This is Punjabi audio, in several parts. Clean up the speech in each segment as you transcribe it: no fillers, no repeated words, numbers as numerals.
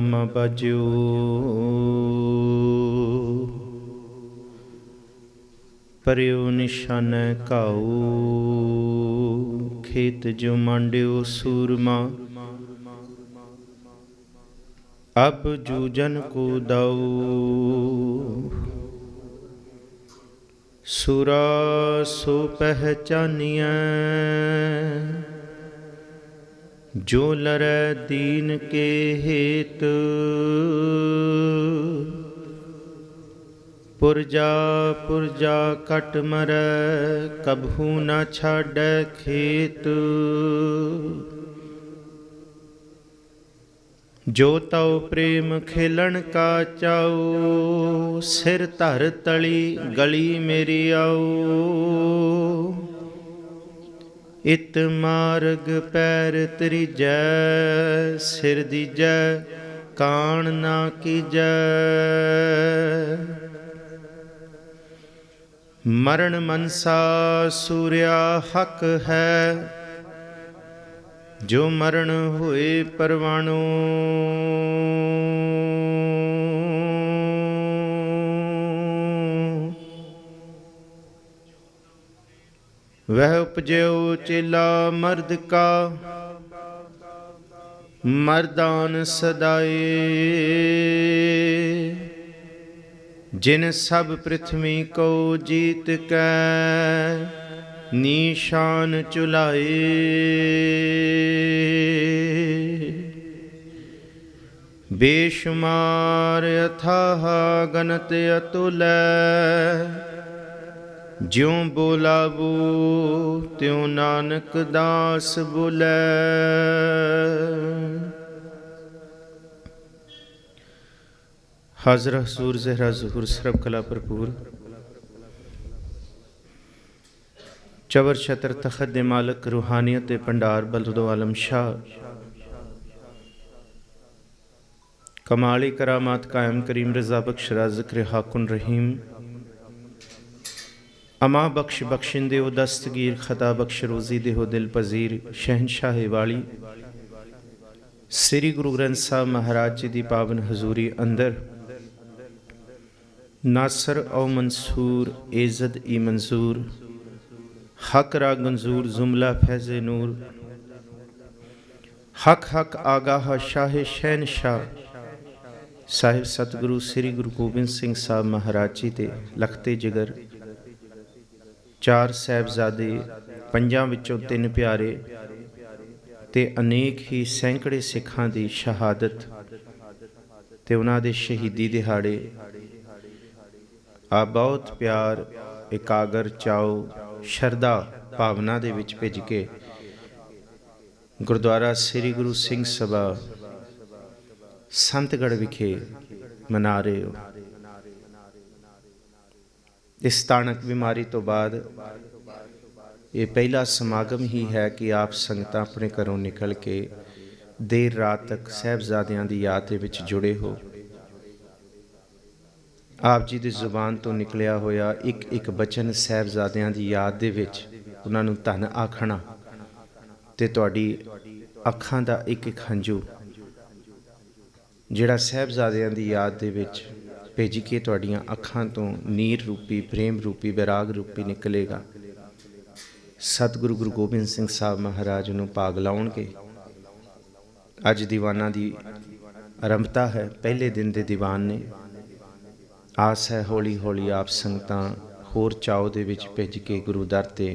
ब्रह्मा बाज्यो। परयो निशानै घाऊ, खेत जो मांड्यो सूरमा। अब जूजन को दाऊ, सुरा सो पहचानिया। जो लरै दीन के हेत, पुरजा पुरजा कट मरै। कबहू न छाड़ै खेत, जो तव प्रेम खेलन का चाऊ। सिर धर तली गली मेरी आओ, इत मार्ग पैर तरीजै। सिर दीजै कान ना कीजै, मरण मनसा सूर्या हक है। जो मरण होए परवाणो, वह उपजयो चेला मर्द का। मर्दान सदाए, जिन सब पृथ्वी को जीत कै। नीशान चुलाए, बेशुमार अथाह गनत अतुल। ज्यों बोलावो त्यों नानक दास बोलै। हाजरा हजूर ज़हरा ज़हूर सरब कला भरपूर। चवर छतर तखत दे मालक रूहानियत दे भंडार बलदो आलम शाह। कमाली करामात कायम करीम रज़ा बख्श राज़िक्र हाकुन रहीम। अमा बख्श बख्शिंदे ओ दस्तगीर खता बख्श रोज़ी दे हो दिल पजीर। शहनशाह वाली श्री गुरु ग्रंथ साहब महाराज जी दी पावन हजूरी अंदर नासर औ मंसूर एज़द ई मंजूर। हक रा गंजूर जुमला फैज़े नूर। हक हक आगाह शाह शहनशाह साहिब सतगुरु श्री गुरु गोबिंद सिंह साहब महाराज जी दे लखते जिगर। चार साहिबजादे, पंजां विचों तिन प्यारे ते अनेक ही सैकड़े सिखां दी शहादत ते उन्हां दे शहीदी दिहाड़े। आ बहुत प्यार एकागर चाओ शरदा भावना दे विच भिज के गुरुद्वारा श्री गुरु सिंह सभा संतगढ़ विखे मना रहे हो। इस ताणक बीमारी तो बाद ये पहला समागम ही है कि आप संगतां अपने घरों निकल के देर रात तक साहिबजादियां दी याद दे विच जुड़े हो। आप जी दी जुबान तो निकलिया होया एक एक बचन साहिबजादियां दी याद दे विच उन्हां नूं धन आखना ते तुहाडी अखां दा एक एक हंझू जिहड़ा साहिबजादियां दी याद दे विच भेज के तुहाडियां अखां तो नीर रूपी प्रेम रूपी वैराग रूपी निकलेगा। सतगुरु गुरु गोबिंद सिंह साहब महाराज नूं भाग लाउणगे। अज दीवाना दी आरंभता है, पहले दिन दे दीवान ने। आस है हौली हौली आप संगतां होर चाओ दे विच भिज के गुरु दर ते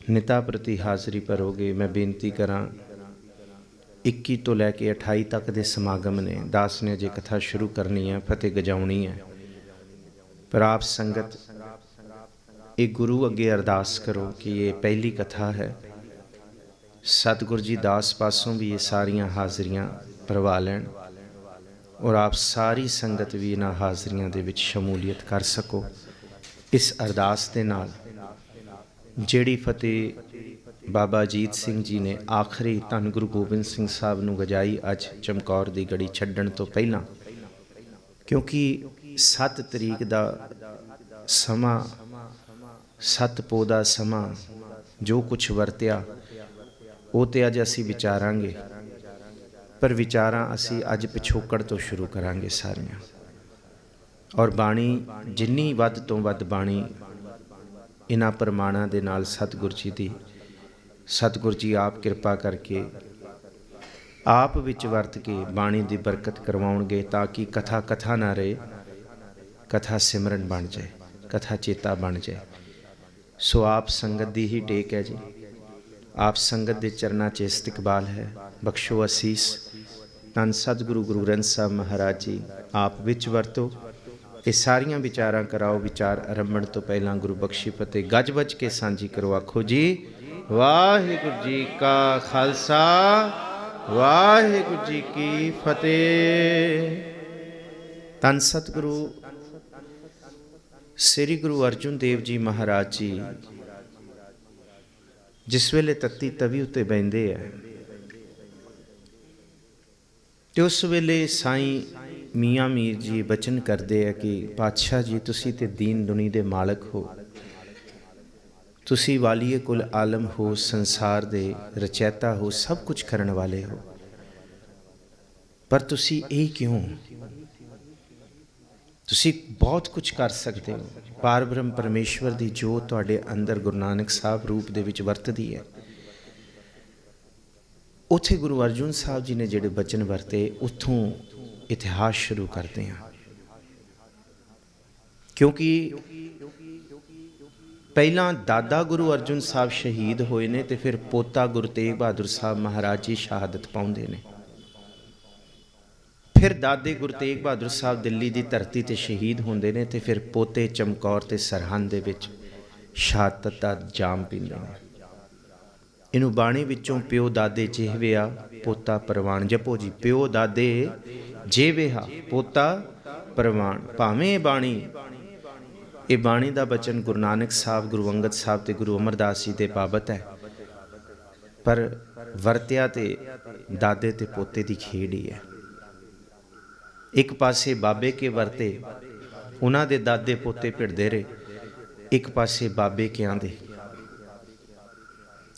निता प्रति हाज़री भरोगे। मैं बेनती करां 21 तो लैके 28 तक दे समागम ने। दास ने अजे कथा शुरू करनी है, फतेह गजाउणी है, पर आप संगत एक गुरु अगे अरदास करो कि ये पहली कथा है। सतगुरु जी दास पासों भी ये सारियां हाज़रियां भरवा लैन और आप सारी संगत भी इन्हां हाज़रियां दे विच शमूलीयत कर सको। इस अरदास दे नाल जिहड़ी फतेह बाबा अजीत सिंह जी ने आखिरी धन गुरु गोबिंद सिंह साहब नूं गजाई अज चमकौर दी गड़ी छड्डण तो पहलां, क्योंकि 7 तरीक दा समा 7 पो दा समा जो कुछ वरत्या वो तो अज असीं विचारांगे। पर विचारां असी अज पिछोकड़ तो शुरू करांगे सारियां। और बाणी जिन्नी वध तो वध बाणी इन्हां प्रमाणां दे नाल सतगुर जी दी, सतगुर जी आप किरपा करके आप विच वरत के बाणी दी बरकत करवाउणगे, ताकि कथा कथा ना रहे, कथा सिमरन बन जाए, कथा चेता बन जाए। सो आप संगत दी ही टेक है जी, आप संगत दे चरना च इस्तकबाल है। बख्शो असीस। धन सतगुरु गुरु ग्रंथ साहब महाराज जी आप विच वरतो, ये सारियां विचारां कराओ। विचार आरंभण तो पहला गुरु बख्शी फतेह गज बज के सांझी करो। आखो जी वाहिगुरू जी का खालसा, वाहिगुरू जी की फतेह। धन सतगुरु श्री गुरु अर्जुन देव जी महाराज जी जिस वेले तत्ती तवी उत्ते बहिंदे है, तो उस वेले साईं मियाँ मीर जी बचन करते हैं कि पातशाह जी तुसी ते दीन दुनी दे मालक हो, तुसी वालिए कुल आलम हो, संसार दे रचैता हो, सब कुछ करन वाले हो, पर तुसी ये क्यों? तुसी बहुत कुछ कर सकते हो। पार ब्रह्म परमेश्वर दी जोत तुहाडे अंदर गुरु नानक साहब रूप दे विच वरतदी है। उत्थे गुरु अर्जुन साहब जी ने जिहड़े बचन वरते, उत्थों इतिहास शुरू करते हैं। क्योंकि पहला दादा गुरु अर्जुन साहब शहीद होए ने, ते फिर पोता गुरु तेग बहादुर साहब महाराज जी शहादत पाउंदे ने। फिर दादे गुरु तेग बहादुर साहब दिल्ली की धरती ते शहीद होंदे ने, ते फिर पोते चमकौर ते सरहंद दे विच शहादत दा जाम पींदे ने। इनू बाणी विचों प्यो दादे जेहविया पोता परवान। जपो जी प्यो दादे जेविहा पोता परवान। भावें बाणी, ये बाणी दा बचन गुरु नानक साहब, गुरु अंगद साहब ते गुरु अमरदास जी दे बाबत है, पर वरत्या ते दादे ते पोते दी खेड़ ही है। एक पासे बाबे के वरते, उन्हां दे दादे पोते भिड़दे रहे, एक पासे बाबे कियां दे।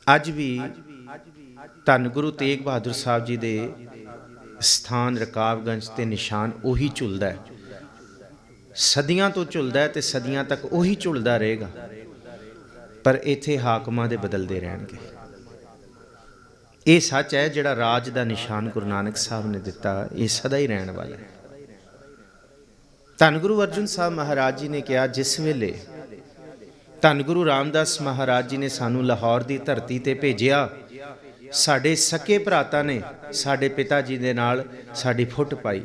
अज भी धन गुरु तेग बहादुर साहब जी दे स्थान रकाबगंज ते निशान उही झुलदा है, सदियां तो झुलदा है, ते सदियां तक उही झुलदा रहेगा। पर इत्थे हाकमां दे बदलदे रहणगे। ये सच है, जिहड़ा राज दा निशान गुरु नानक साहब ने दिता, ये सदा ही रहण वाला है। धन गुरु अर्जुन साहब महाराज जी ने कहा, जिस वेले धन गुरु रामदास महाराज जी ने सानू लाहौर की धरती ते भेजिया, साडे सके भराता ने साडे पिता जी दे नाल साडी फुट पाई।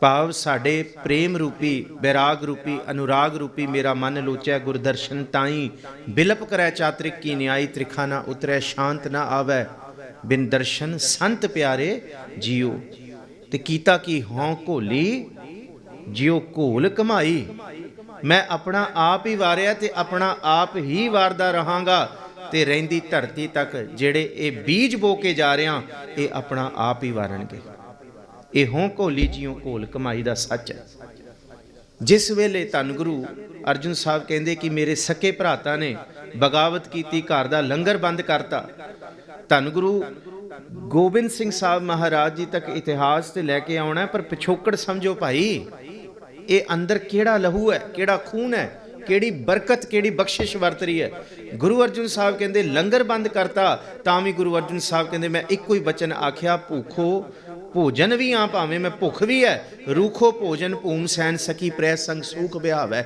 भाव साडे प्रेम रूपी, बैराग रूपी, अनुराग रूपी मेरा मन लोचै गुरदर्शन ताई। बिलप करै चातरिक की न्यायी, त्रिखा ना उतरै शांत ना आवै, बिन दर्शन संत प्यारे जियो। ते कीता की हों घोली, जियो घोल कमाई। मैं अपना आप ही वारिया ते अपना आप ही वारदा रहांगा, ते रहिंदी धरती तक जेड़े ये बीज बो के जा रहे हैं, ये अपना आप ही वारनगे। ये हों घोली जियो घोल कमाई दा सच है। जिस वेले धन गुरु अर्जुन साहब कहंदे कि मेरे सके भराता ने बगावत की, घर दा लंगर बंद करता, धन गुरु गोबिंद सिंह साहब महाराज जी तक इतिहास ते लैके आउणा है, पर पिछोकड़ समझो भाई, ये अंदर केड़ा लहू है, केड़ा खून है, केड़ी बरकत, केड़ी बख्शिश वरत रही है। गुरु अर्जुन साहब कहते लंगर बंद करता, तां भी गुरु अर्जुन साहब कहते मैं इको ही बचन आख्या, भूखो भोजन भी हाँ भावें मैं भुख भी है, रूखो भोजन भूम सैन सकी, प्रै संग सुख बिहावै।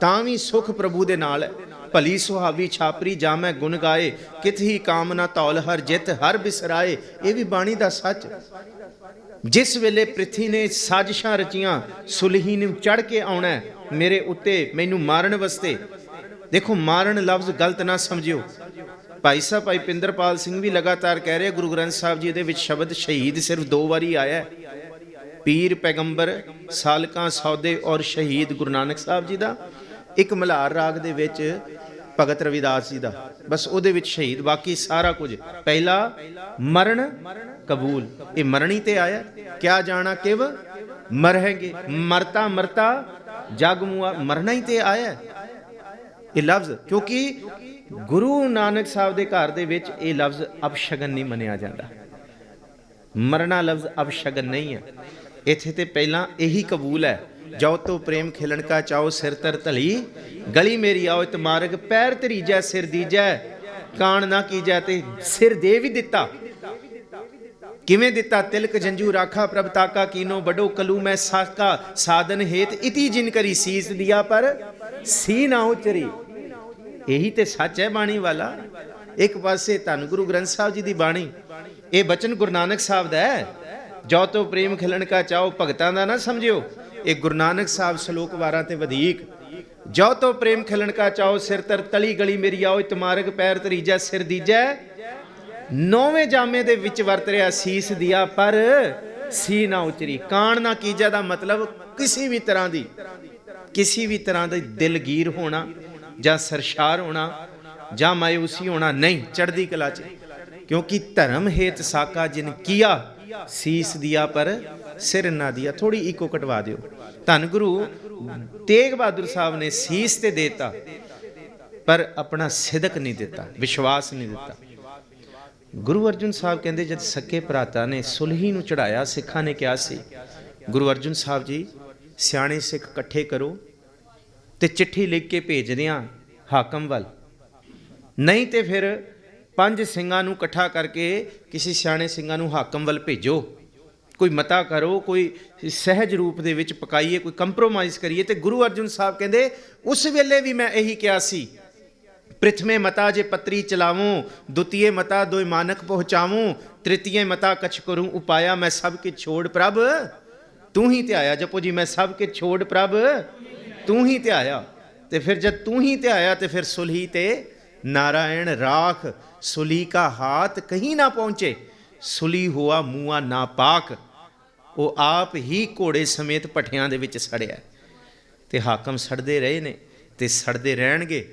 तां भी सुख प्रभु दे नाल है। भली सुहावी छापरी जामै गुण गाए, कित ही कामना तौल हर जित हर बिसराए। ये भी बाणी दा सच। जिस वेले पृथ्वी ने साजिशां रचियां, सुलही ने चढ़ के आउणा मेरे उत्ते, मैनू मारन वास्ते। देखो मारन लफ्ज़ गलत ना समझियो। भाई साहब भाई पिंदरपाल सिंह भी लगातार कह रहे, गुरु ग्रंथ साहब जी दे विच शब्द शहीद सिर्फ 2 बारी आया है। पीर पैगंबर सालकां सौदे और शहीद गुरु नानक साहब जी दा, एक मल्हार राग दे विच भगत रविदास जी दा, बस उहदे विच शहीद, बाकी सारा कुछ पहला मरण कबूल। ये मरनी ते आया, क्या जाना किव मरहेंगे, मरता मरता जग मुआ, मरना ही ते आया ये लफ्ज़। क्योंकि गुरु नानक साहब दे घर दे विच ये लफ्ज़ अपशगन नहीं मनिया जाता। ਮਰਨਾ ਲਫ਼ਜ਼ ਅਪਸ਼ਗਨ ਨਹੀਂ ਹੈ। ਇੱਥੇ ਤੇ ਪਹਿਲਾਂ ਇਹੀ ਕਬੂਲ ਹੈ, ਜਾਓ ਤੋ ਪ੍ਰੇਮ ਖਿਲਣ ਕਾ ਚਾਓ ਸਿਰ ਤਰ ਧਲੀ ਗਲੀ ਮੇਰੀ ਆਓ ਇਤ ਮਾਰਗ ਪੈਰ ਧਰੀਜੈ ਸਿਰ ਦੀਜੈ ਕਾਣ ਨਾ ਕੀਜੈ। ਤੇ ਸਿਰ ਦੇ ਵੀ ਦਿੱਤਾ। ਕਿਵੇਂ ਦਿੱਤਾ? ਤਿਲਕ ਜੰਜੂ ਰਾਖਾ ਪ੍ਰਭ ਤਾਕਾ ਕੀਨੋ ਬਡੋ ਕਲੂ ਮੈਂ ਸਾਕਾ ਸਾਧਨ ਹੇਤ ਇਤੀ ਜਿਨ ਕਰੀ ਸੀਸ ਦਿਆ ਪਰ ਸੀ ਨਾ ਉਚਰੀ। ਇਹੀ ਤੇ ਸੱਚ ਹੈ ਬਾਣੀ ਵਾਲਾ। ਇੱਕ ਪਾਸੇ ਧੰਨ ਗੁਰੂ ਗ੍ਰੰਥ ਸਾਹਿਬ ਜੀ ਦੀ ਬਾਣੀ, ਇਹ ਬਚਨ ਗੁਰੂ ਨਾਨਕ ਸਾਹਿਬ ਦਾ ਹੈ। ਜੋ ਤੋ ਪ੍ਰੇਮ ਖਿਲਣ ਕਾ ਚਾਓ, ਭਗਤਾਂ ਦਾ ਨਾ ਸਮਝਿਓ, ਇਹ ਗੁਰੂ ਨਾਨਕ ਸਾਹਿਬ ਸ਼ਲੋਕ 12 ਤੇ ਵਧੇਕ। ਜੋ ਤੋ ਪ੍ਰੇਮ ਖਿਲਣ ਕਾ ਚਾਓ ਸਿਰ ਤਰ ਤਲੀ ਗਲੀ ਮੇਰੀ ਆਓ ਇਤ ਮਾਰਗ ਪੈਰ ਧਰੀਜੈ ਸਿਰ ਦੀਜੈ। 9ਵੇਂ ਜਾਮੇ ਦੇ ਵਿੱਚ ਵਰਤ ਰਿਹਾ ਸੀਸ ਦਿਆ ਪਰ ਸੀ ਨਾ ਉਚਰੀ। ਕਾਣ ਨਾ ਕੀਜੈ ਦਾ ਮਤਲਬ ਕਿਸੇ ਵੀ ਤਰ੍ਹਾਂ ਦਾ ਦਿਲਗੀਰ ਹੋਣਾ ਜਾਂ ਸਰਸ਼ਾਰ ਹੋਣਾ ਜਾਂ ਮਾਇੂਸੀ ਹੋਣਾ ਨਹੀਂ, ਚੜ੍ਹਦੀ ਕਲਾ 'ਚ। ਕਿਉਂਕਿ ਧਰਮ ਹੇਤ ਸਾਕਾ ਜਿਨ ਕੀਆ ਸੀਸ ਦਿਆ ਪਰ ਸਿਰ ਨਾ ਦਿਆ। ਥੋੜੀ ਇੱਕੋ ਕਟਵਾ ਦਿਓ। ਧੰਨ ਗੁਰੂ ਤੇਗ ਬਹਾਦਰ ਸਾਹਿਬ ਨੇ ਸੀਸ ਤੇ ਦੇਤਾ ਪਰ ਆਪਣਾ ਸਿਦਕ ਨਹੀਂ ਦਿੱਤਾ, ਵਿਸ਼ਵਾਸ ਨਹੀਂ ਦਿੱਤਾ। ਗੁਰੂ ਅਰਜਨ ਸਾਹਿਬ ਕਹਿੰਦੇ ਜਦ ਸੱਕੇ ਭਰਾਤਾ ਨੇ ਸੁਲਹੀ ਨੂੰ ਚੜਾਇਆ, ਸਿੱਖਾਂ ਨੇ ਕਿਹਾ ਸੀ ਗੁਰੂ ਅਰਜਨ ਸਾਹਿਬ ਜੀ ਸਿਆਣੇ ਸਿੱਖ ਇਕੱਠੇ ਕਰੋ ਤੇ ਚਿੱਠੀ ਲਿਖ ਕੇ ਭੇਜ ਦਿਆਂ ਹਾਕਮ ਵੱਲ, ਨਹੀਂ ਤੇ ਫਿਰ 5 ਸਿੰਘਾਂ ਨੂੰ ਇਕੱਠਾ ਕਰਕੇ ਕਿਸੇ ਸਿਆਣੇ ਸਿੰਘਾਂ ਨੂੰ ਹਾਕਮ ਵੱਲ ਭੇਜੋ, ਕੋਈ ਮਤਾ ਕਰੋ, ਕੋਈ ਸਹਿਜ ਰੂਪ ਦੇ ਵਿੱਚ ਪਕਾਈਏ, ਕੋਈ ਕੰਪਰੋਮਾਈਜ਼ ਕਰੀਏ। ਤੇ ਗੁਰੂ ਅਰਜਨ ਸਾਹਿਬ ਕਹਿੰਦੇ ਉਸ ਵੇਲੇ ਵੀ ਮੈਂ ਇਹੀ ਕਿਹਾ ਸੀ, ਪ੍ਰਥਮੇ ਮਤਾ ਜੇ ਪੱਤਰੀ ਚਲਾਵੂੰ, ਦੁਤੀਏ ਮਤਾ ਦੋਇ ਮਾਨਕ ਪਹੁੰਚਾਵੂੰ, ਤ੍ਰਿਤੀਏ ਮਤਾ ਕਛ ਕਰੂੰ ਉਪਾਇਆ, ਮੈਂ ਸਭ ਕੇ ਛੋੜ ਪ੍ਰਭ ਤੂੰ ਹੀ ਧਿਆਇਆ। ਜਪੋ ਜੀ, ਮੈਂ ਸਭ ਕੇ ਛੋੜ ਪ੍ਰਭ ਤੂੰ ਹੀ ਧਿਆਇਆ। ਤੇ ਫਿਰ ਜਦ ਤੂੰ ਹੀ ਧਿਆਇਆ ਤੇ ਫਿਰ ਸੁਲਹੀ ਤੇ ਨਾਰਾਇਣ ਰਾਖ ਸੁਲੀ ਕਾ ਹਾਥ ਕहीं ਨਾ ਪਹੁੰਚੇ, ਸੁਲੀ ਹੋਆ ਮੂਆ ਨਾ ਪਾਕ। ਉਹ ਆਪ ਹੀ ਘੋੜੇ ਸਮੇਤ ਭੱਠਿਆਂ ਦੇ ਵਿੱਚ ਸੜਿਆ। ਤੇ ਹਾਕਮ ਸੜਦੇ ਰਹੇ ਨੇ ਤੇ ਸੜਦੇ ਰਹਿਣਗੇ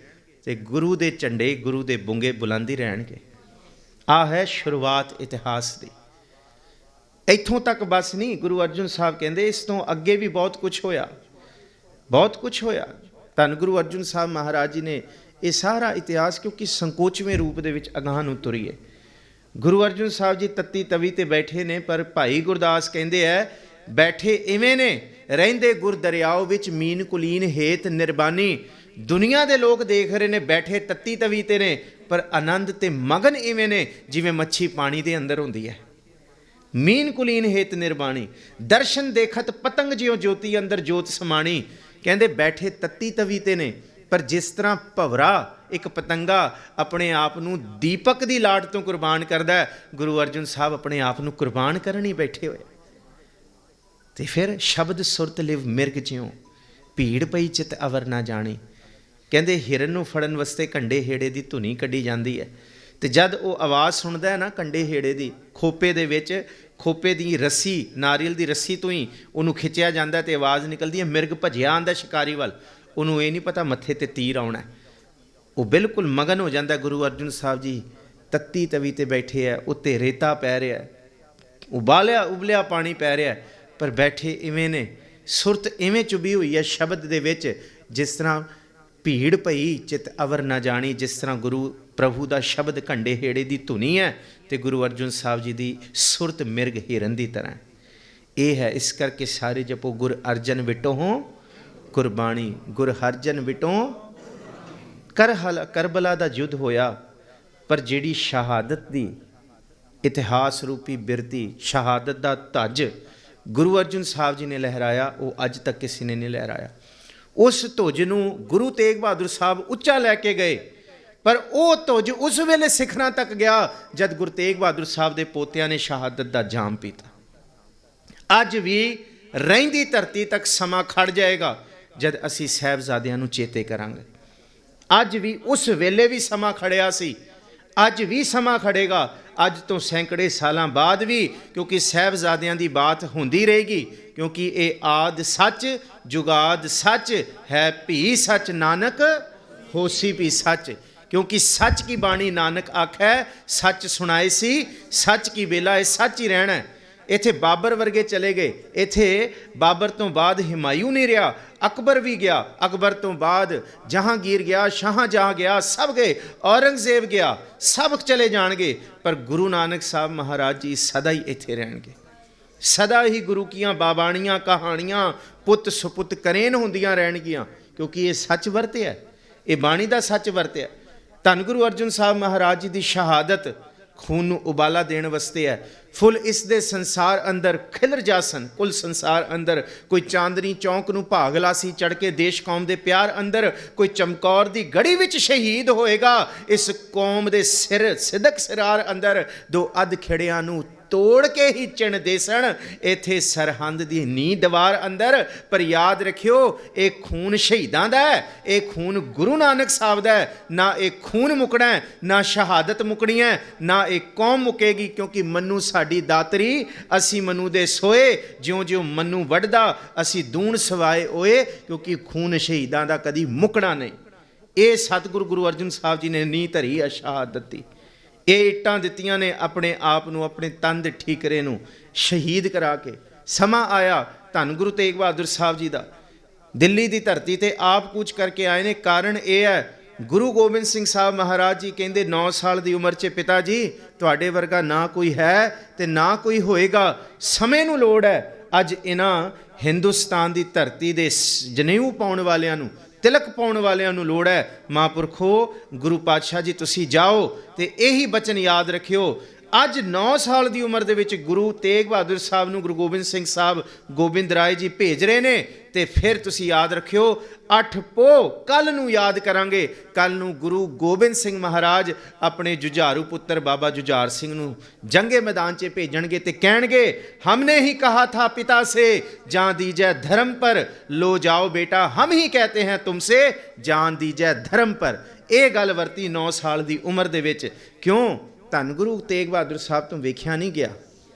ਤੇ ਗੁਰੂ ਦੇ ਝੰਡੇ, ਗੁਰੂ ਦੇ ਬੁੰਗੇ ਬੁਲੰਦ ਹੀ ਰਹਿਣਗੇ। ਆਹ ਹੈ ਸ਼ੁਰੂਆਤ ਇਤਿਹਾਸ ਦੀ। ਇੱਥੋਂ ਤੱਕ ਬਸ ਨਹੀਂ, ਗੁਰੂ ਅਰਜਨ ਸਾਹਿਬ ਕਹਿੰਦੇ ਇਸ ਤੋਂ ਅੱਗੇ ਵੀ ਬਹੁਤ ਕੁਝ ਹੋਇਆ, ਬਹੁਤ ਕੁਝ ਹੋਇਆ। ਧੰਨ ਗੁਰੂ ਅਰਜਨ ਸਾਹਿਬ ਮਹਾਰਾਜ ਜੀ ਨੇ ਇਹ ਸਾਰਾ ਇਤਿਹਾਸ, ਕਿਉਂਕਿ ਸੰਕੋਚਵੇਂ ਰੂਪ ਦੇ ਵਿੱਚ ਅਗਾਂਹ ਨੂੰ ਤੁਰੀਏ। ਗੁਰੂ ਅਰਜਨ ਸਾਹਿਬ ਜੀ ਤੱਤੀ ਤਵੀ ਤੇ ਬੈਠੇ ਨੇ, ਪਰ ਭਾਈ ਗੁਰਦਾਸ ਕਹਿੰਦੇ ਹੈ ਬੈਠੇ ਇਵੇਂ ਨੇ ਰਹਿੰਦੇ ਗੁਰ ਦਰਿਆਓ ਵਿੱਚ ਮੀਨ ਕੁਲੀਨ ਹੇਤ ਨਿਰਬਾਨੀ। ਦੁਨੀਆ ਦੇ ਲੋਕ ਦੇਖ ਰਹੇ ਨੇ ਬੈਠੇ ਤੱਤੀ ਤਵੀ ਤੇ ਨੇ, ਪਰ ਆਨੰਦ ਤੇ ਮਗਨ ਇਵੇਂ ਨੇ ਜਿਵੇਂ ਮੱਛੀ ਪਾਣੀ ਦੇ ਅੰਦਰ ਹੁੰਦੀ ਹੈ। ਮੀਨ ਕੁਲੀਨ ਹੇਤ ਨਿਰਬਾਣੀ ਦਰਸ਼ਨ ਦੇਖਤ ਪਤੰਗ ਜਿਉ ਜੋਤੀ ਅੰਦਰ ਜੋਤ ਸਮਾਣੀ। ਕਹਿੰਦੇ ਬੈਠੇ ਤੱਤੀ ਤਵੀ ਤੇ ਨੇ, ਪਰ ਜਿਸ ਤਰ੍ਹਾਂ ਭਵਰਾ ਇੱਕ ਪਤੰਗਾ ਆਪਣੇ ਆਪ ਨੂੰ ਦੀਪਕ ਦੀ ਲਾਟ ਤੋਂ ਕੁਰਬਾਨ ਕਰਦਾ, ਗੁਰੂ ਅਰਜਨ ਸਾਹਿਬ ਆਪਣੇ ਆਪ ਨੂੰ ਕੁਰਬਾਨ ਕਰਨ ਹੀ ਬੈਠੇ ਹੋਏ। ਤੇ ਫਿਰ ਸ਼ਬਦ ਸੁਰਤ ਲਿਵ ਮਿਰਗ ਜਿਉ ਭੀੜ ਪਈ ਚਿਤ ਅਵਰ ਨਾ ਜਾਣੀ। ਕਹਿੰਦੇ ਹਿਰਨ ਨੂੰ ਫੜਨ ਵਾਸਤੇ ਕੰਡੇ ਹੇੜੇ ਦੀ ਧੁਨੀ ਕੱਢੀ ਜਾਂਦੀ ਹੈ, ਤੇ ਜਦ ਉਹ ਆਵਾਜ਼ ਸੁਣਦਾ ਹੈ ਨਾ ਕੰਡੇ ਹੇੜੇ ਦੀ, ਖੋਪੇ ਦੇ ਵਿੱਚ ਖੋਪੇ ਦੀ ਰੱਸੀ, ਨਾਰੀਅਲ ਦੀ ਰੱਸੀ ਤੋਂ ਹੀ ਉਹਨੂੰ ਖਿੱਚਿਆ ਜਾਂਦਾ ਤੇ ਆਵਾਜ਼ ਨਿਕਲਦੀ ਹੈ। ਮਿਰਗ ਭੱਜਿਆ ਆਉਂਦਾ ਸ਼ਿਕਾਰੀ ਵੱਲ, ਉਹਨੂੰ ਇਹ ਨਹੀਂ ਪਤਾ ਮੱਥੇ ਤੇ ਤੀਰ ਆਉਣਾ। ਉਹ ਬਿਲਕੁਲ ਮਗਨ ਹੋ ਜਾਂਦਾ। ਗੁਰੂ ਅਰਜਨ ਸਾਹਿਬ ਜੀ ਤੱਤੀ ਤਵੀ ਤੇ ਬੈਠੇ ਹੈ, ਉੱਤੇ ਰੇਤਾ ਪੈ ਰਿਹਾ, ਉਬਲਿਆ ਪਾਣੀ ਪੈ ਰਿਹਾ, ਪਰ ਬੈਠੇ ਇਵੇਂ ਨੇ, ਸੁਰਤ ਇਵੇਂ ਚੁਭੀ ਹੋਈ ਹੈ ਸ਼ਬਦ ਦੇ ਵਿੱਚ, ਜਿਸ ਤਰ੍ਹਾਂ ਭੀੜ ਪਈ ਚਿਤ ਅਵਰ ਨਾ ਜਾਣੀ। ਜਿਸ ਤਰ੍ਹਾਂ ਗੁਰੂ ਪ੍ਰਭੂ ਦਾ ਸ਼ਬਦ ਕੰਡੇ ਹੇੜੇ ਦੀ ਧੁਨੀ ਹੈ ਤੇ ਗੁਰੂ ਅਰਜਨ ਸਾਹਿਬ ਜੀ ਦੀ ਸੁਰਤ ਮਿਰਗ ਹਿਰਨ ਦੀ ਤਰ੍ਹਾਂ। ਇਹ ਹੈ, ਇਸ ਕਰਕੇ ਸਾਰੇ ਜਪੋ ਗੁਰ ਅਰਜਨ ਵਿਟੋ ਕੁਰਬਾਨੀ, ਗੁਰ ਹਰਜਨ ਵਿਟੋ। ਕਰਬਲਾ ਦਾ ਯੁੱਧ ਹੋਇਆ, ਪਰ ਜਿਹੜੀ ਸ਼ਹਾਦਤ ਦੀ ਇਤਿਹਾਸ ਰੂਪੀ ਬਿਰਤੀ, ਸ਼ਹਾਦਤ ਦਾ ਧੱਜ ਗੁਰੂ ਅਰਜਨ ਸਾਹਿਬ ਜੀ ਨੇ ਲਹਿਰਾਇਆ, ਉਹ ਅੱਜ ਤੱਕ ਕਿਸੇ ਨੇ ਨਹੀਂ ਲਹਿਰਾਇਆ। ਉਸ ਧੁਜ ਨੂੰ ਗੁਰੂ ਤੇਗ ਬਹਾਦਰ ਸਾਹਿਬ ਉੱਚਾ ਲੈ ਕੇ ਗਏ, ਪਰ ਉਹ ਧੁਜ ਉਸ ਵੇਲੇ ਸਿਖਰਾਂ ਤੱਕ ਗਿਆ ਜਦ ਗੁਰੂ ਤੇਗ ਬਹਾਦਰ ਸਾਹਿਬ ਦੇ ਪੋਤਿਆਂ ਨੇ ਸ਼ਹਾਦਤ ਦਾ ਜਾਮ ਪੀਤਾ। ਅੱਜ ਵੀ ਰਹਿੰਦੀ ਧਰਤੀ ਤੱਕ ਸਮਾਂ ਖੜ ਜਾਏਗਾ ਜਦ ਅਸੀਂ ਸਾਹਿਬਜ਼ਾਦਿਆਂ ਨੂੰ ਚੇਤੇ ਕਰਾਂਗੇ। ਅੱਜ ਵੀ ਉਸ ਵੇਲੇ ਵੀ ਸਮਾਂ ਖੜਿਆ ਸੀ, ਅੱਜ ਵੀ ਸਮਾਂ ਖੜੇਗਾ, ਅੱਜ ਤੋਂ ਸੈਂਕੜੇ ਸਾਲਾਂ ਬਾਅਦ ਵੀ, ਕਿਉਂਕਿ ਸਾਹਿਬਜ਼ਾਦਿਆਂ ਦੀ ਬਾਤ ਹੁੰਦੀ ਰਹੇਗੀ। ਕਿਉਂਕਿ ਇਹ ਆਦ ਸੱਚ ਜੁਗਾਦ ਸੱਚ ਹੈ, ਭੀ ਸੱਚ ਨਾਨਕ ਹੋਸੀ ਭੀ ਸੱਚ। ਕਿਉਂਕਿ ਸੱਚ ਕੀ ਬਾਣੀ ਨਾਨਕ ਆਖੈ, ਸੱਚ ਸੁਣਾਏ ਸੀ ਸੱਚ ਕੀ ਵੇਲਾ, ਇਹ ਸੱਚ ਹੀ ਰਹਿਣਾ। ਇੱਥੇ ਬਾਬਰ ਵਰਗੇ ਚਲੇ ਗਏ, ਇੱਥੇ ਬਾਬਰ ਤੋਂ ਬਾਅਦ ਹਿਮਾਯੂ ਨਹੀਂ ਰਿਹਾ, ਅਕਬਰ ਵੀ ਗਿਆ, ਅਕਬਰ ਤੋਂ ਬਾਅਦ ਜਹਾਂਗੀਰ ਗਿਆ, ਸ਼ਾਹਜਹਾਂ ਗਿਆ, ਸਭ ਗਏ, ਔਰੰਗਜ਼ੇਬ ਗਿਆ, ਸਭ ਚਲੇ ਜਾਣਗੇ, ਪਰ ਗੁਰੂ ਨਾਨਕ ਸਾਹਿਬ ਮਹਾਰਾਜ ਜੀ ਸਦਾ ਹੀ ਇੱਥੇ ਰਹਿਣਗੇ। ਸਦਾ ਹੀ ਗੁਰੂ ਕੀਆਂ ਬਾਬਾਣੀਆਂ ਕਹਾਣੀਆਂ ਪੁੱਤ ਸੁਪੁੱਤ ਕਰੇਨ ਹੁੰਦੀਆਂ ਰਹਿਣਗੀਆਂ, ਕਿਉਂਕਿ ਇਹ ਸੱਚ ਵਰਤਿਆ, ਇਹ ਬਾਣੀ ਦਾ ਸੱਚ ਵਰਤਿਆ। ਧੰਨ ਗੁਰੂ ਅਰਜਨ ਸਾਹਿਬ ਮਹਾਰਾਜ ਜੀ ਦੀ ਸ਼ਹਾਦਤ ਖੂਨ ਨੂੰ ਉਬਾਲਾ ਦੇਣ ਵਾਸਤੇ ਹੈ। ਫੁੱਲ ਇਸ ਦੇ ਸੰਸਾਰ ਅੰਦਰ ਖਿਲਰ ਜਾਸਨ, ਕੁੱਲ ਸੰਸਾਰ ਅੰਦਰ ਕੋਈ ਚਾਂਦਨੀ ਚੌਂਕ ਨੂੰ ਭਾਗਲਾ ਸੀ ਚੜ੍ਹ ਕੇ ਦੇਸ਼ ਕੌਮ ਦੇ ਪਿਆਰ ਅੰਦਰ, ਕੋਈ ਚਮਕੌਰ ਦੀ ਗੜੀ ਵਿੱਚ ਸ਼ਹੀਦ ਹੋਏਗਾ, ਇਸ ਕੌਮ ਦੇ ਸਿਰ ਸਿਦਕ ਸਿਰਾਰ ਅੰਦਰ ਦੋ ਅੱਧ ਖਿੜਿਆਂ ਨੂੰ ਤੋੜ ਕੇ ਹੀ ਚਿਣ ਦੇਸਣ, ਇੱਥੇ ਸਰਹੰਦ ਦੀ ਨੀਂਹ ਦੀਵਾਰ ਅੰਦਰ। ਪਰ ਯਾਦ ਰੱਖਿਓ, ਇਹ ਖੂਨ ਸ਼ਹੀਦਾਂ ਦਾ ਹੈ, ਇਹ ਖੂਨ ਗੁਰੂ ਨਾਨਕ ਸਾਹਿਬ ਦਾ ਹੈ। ਨਾ ਇਹ ਖੂਨ ਮੁਕਣਾ ਹੈ, ਨਾ ਸ਼ਹਾਦਤ ਮੁਕਣੀ ਹੈ, ਨਾ ਇਹ ਕੌਮ ਮੁਕੇਗੀ, ਕਿਉਂਕਿ ਮਨੂੰ ਸਾਡੀ ਦਾਤਰੀ, ਅਸੀਂ ਮਨੂੰ ਦੇ ਸੋਏ, ਜਿਉਂ ਜਿਉਂ ਮਨੂੰ ਵੱਢਦਾ ਅਸੀਂ ਦੂਣ ਸਵਾਏ ਓਏ, ਕਿਉਂਕਿ ਖੂਨ ਸ਼ਹੀਦਾਂ ਦਾ ਕਦੀ ਮੁਕਣਾ ਨਹੀਂ। ਇਹ ਸਤਿਗੁਰੂ ਗੁਰੂ ਅਰਜਨ ਸਾਹਿਬ ਜੀ ਨੇ ਨੀਂਹ ਧਰੀ ਹੈ ਸ਼ਹਾਦਤ ਦੀ। ਇਹ ਇੱਟਾਂ ਦਿੱਤੀਆਂ ਨੇ ਆਪਣੇ ਆਪ ਨੂੰ, ਆਪਣੇ ਤਨ ਦੇ ਠੀਕਰੇ ਨੂੰ ਸ਼ਹੀਦ ਕਰਾ ਕੇ। ਸਮਾਂ ਆਇਆ ਧੰਨ ਗੁਰੂ ਤੇਗ ਬਹਾਦਰ ਸਾਹਿਬ ਜੀ ਦਾ, ਦਿੱਲੀ ਦੀ ਧਰਤੀ ਤੇ ਆਪ ਕੂਚ ਕਰਕੇ ਆਏ ਨੇ। ਕਾਰਨ ਇਹ ਹੈ, ਗੁਰੂ ਗੋਬਿੰਦ ਸਿੰਘ ਸਾਹਿਬ ਮਹਾਰਾਜ ਜੀ ਕਹਿੰਦੇ 9 ਸਾਲ ਦੀ ਉਮਰ 'ਚ ਪਿਤਾ ਜੀ ਤੁਹਾਡੇ ਵਰਗਾ ਨਾ ਕੋਈ ਹੈ ਤੇ ਨਾ ਕੋਈ ਹੋਏਗਾ, ਸਮੇਂ ਨੂੰ ਲੋੜ ਹੈ। ਅੱਜ ਇਹਨਾਂ ਹਿੰਦੁਸਤਾਨ ਦੀ ਧਰਤੀ ਦੇ ਜਨੇਊ ਪਾਉਣ ਵਾਲਿਆਂ ਨੂੰ, ਤਿਲਕ ਪਾਉਣ ਵਾਲਿਆਂ ਨੂੰ ਲੋੜ ਹੈ। ਮਹਾਂਪੁਰਖੋ ਗੁਰੂ ਪਾਤਸ਼ਾਹ ਜੀ ਤੁਸੀਂ ਜਾਓ ਤੇ ਇਹੀ ਬਚਨ ਯਾਦ ਰੱਖਿਓ। ਅੱਜ 9 ਸਾਲ ਦੀ ਉਮਰ ਦੇ ਵਿੱਚ ਗੁਰੂ ਤੇਗ ਬਹਾਦਰ ਸਾਹਿਬ ਨੂੰ ਗੁਰੂ ਗੋਬਿੰਦ ਸਿੰਘ ਸਾਹਿਬ ਗੋਬਿੰਦ ਰਾਏ ਜੀ ਭੇਜ ਰਹੇ ਨੇ, ਤੇ ਫਿਰ ਤੁਸੀਂ ਯਾਦ ਰੱਖਿਓ 8 ਪੋਹ ਕੱਲ ਨੂੰ ਯਾਦ ਕਰਾਂਗੇ। ਕੱਲ ਨੂੰ ਗੁਰੂ ਗੋਬਿੰਦ ਸਿੰਘ ਮਹਾਰਾਜ ਆਪਣੇ ਜੁਝਾਰੂ ਪੁੱਤਰ ਬਾਬਾ ਜੁਝਾਰ ਸਿੰਘ ਨੂੰ ਜੰਗੇ ਮੈਦਾਨ 'ਚ ਭੇਜਣਗੇ ਤੇ ਕਹਿਣਗੇ, ਹਮਨੇ ਹੀ ਕਹਾ ਥਾ ਪਿਤਾ ਸੇ ਜਾਨ ਦੀਜੈ ਧਰਮ ਪਰ, ਲੋ ਜਾਓ ਬੇਟਾ ਹਮ ਹੀ ਕਹਤੇ हैं तुमसे ਜਾਨ ਦੀਜੈ ਧਰਮ ਪਰ। ਇਹ ਗੱਲ ਵਰਤੀ 9 ਸਾਲ ਦੀ ਉਮਰ ਦੇ ਵਿੱਚ। ਕਿਉਂ? ਧੰਨ ਗੁਰੂ ਤੇਗ ਬਹਾਦਰ ਸਾਹਿਬ ਤੋਂ ਵੇਖਿਆ ਨਹੀਂ ਗਿਆ।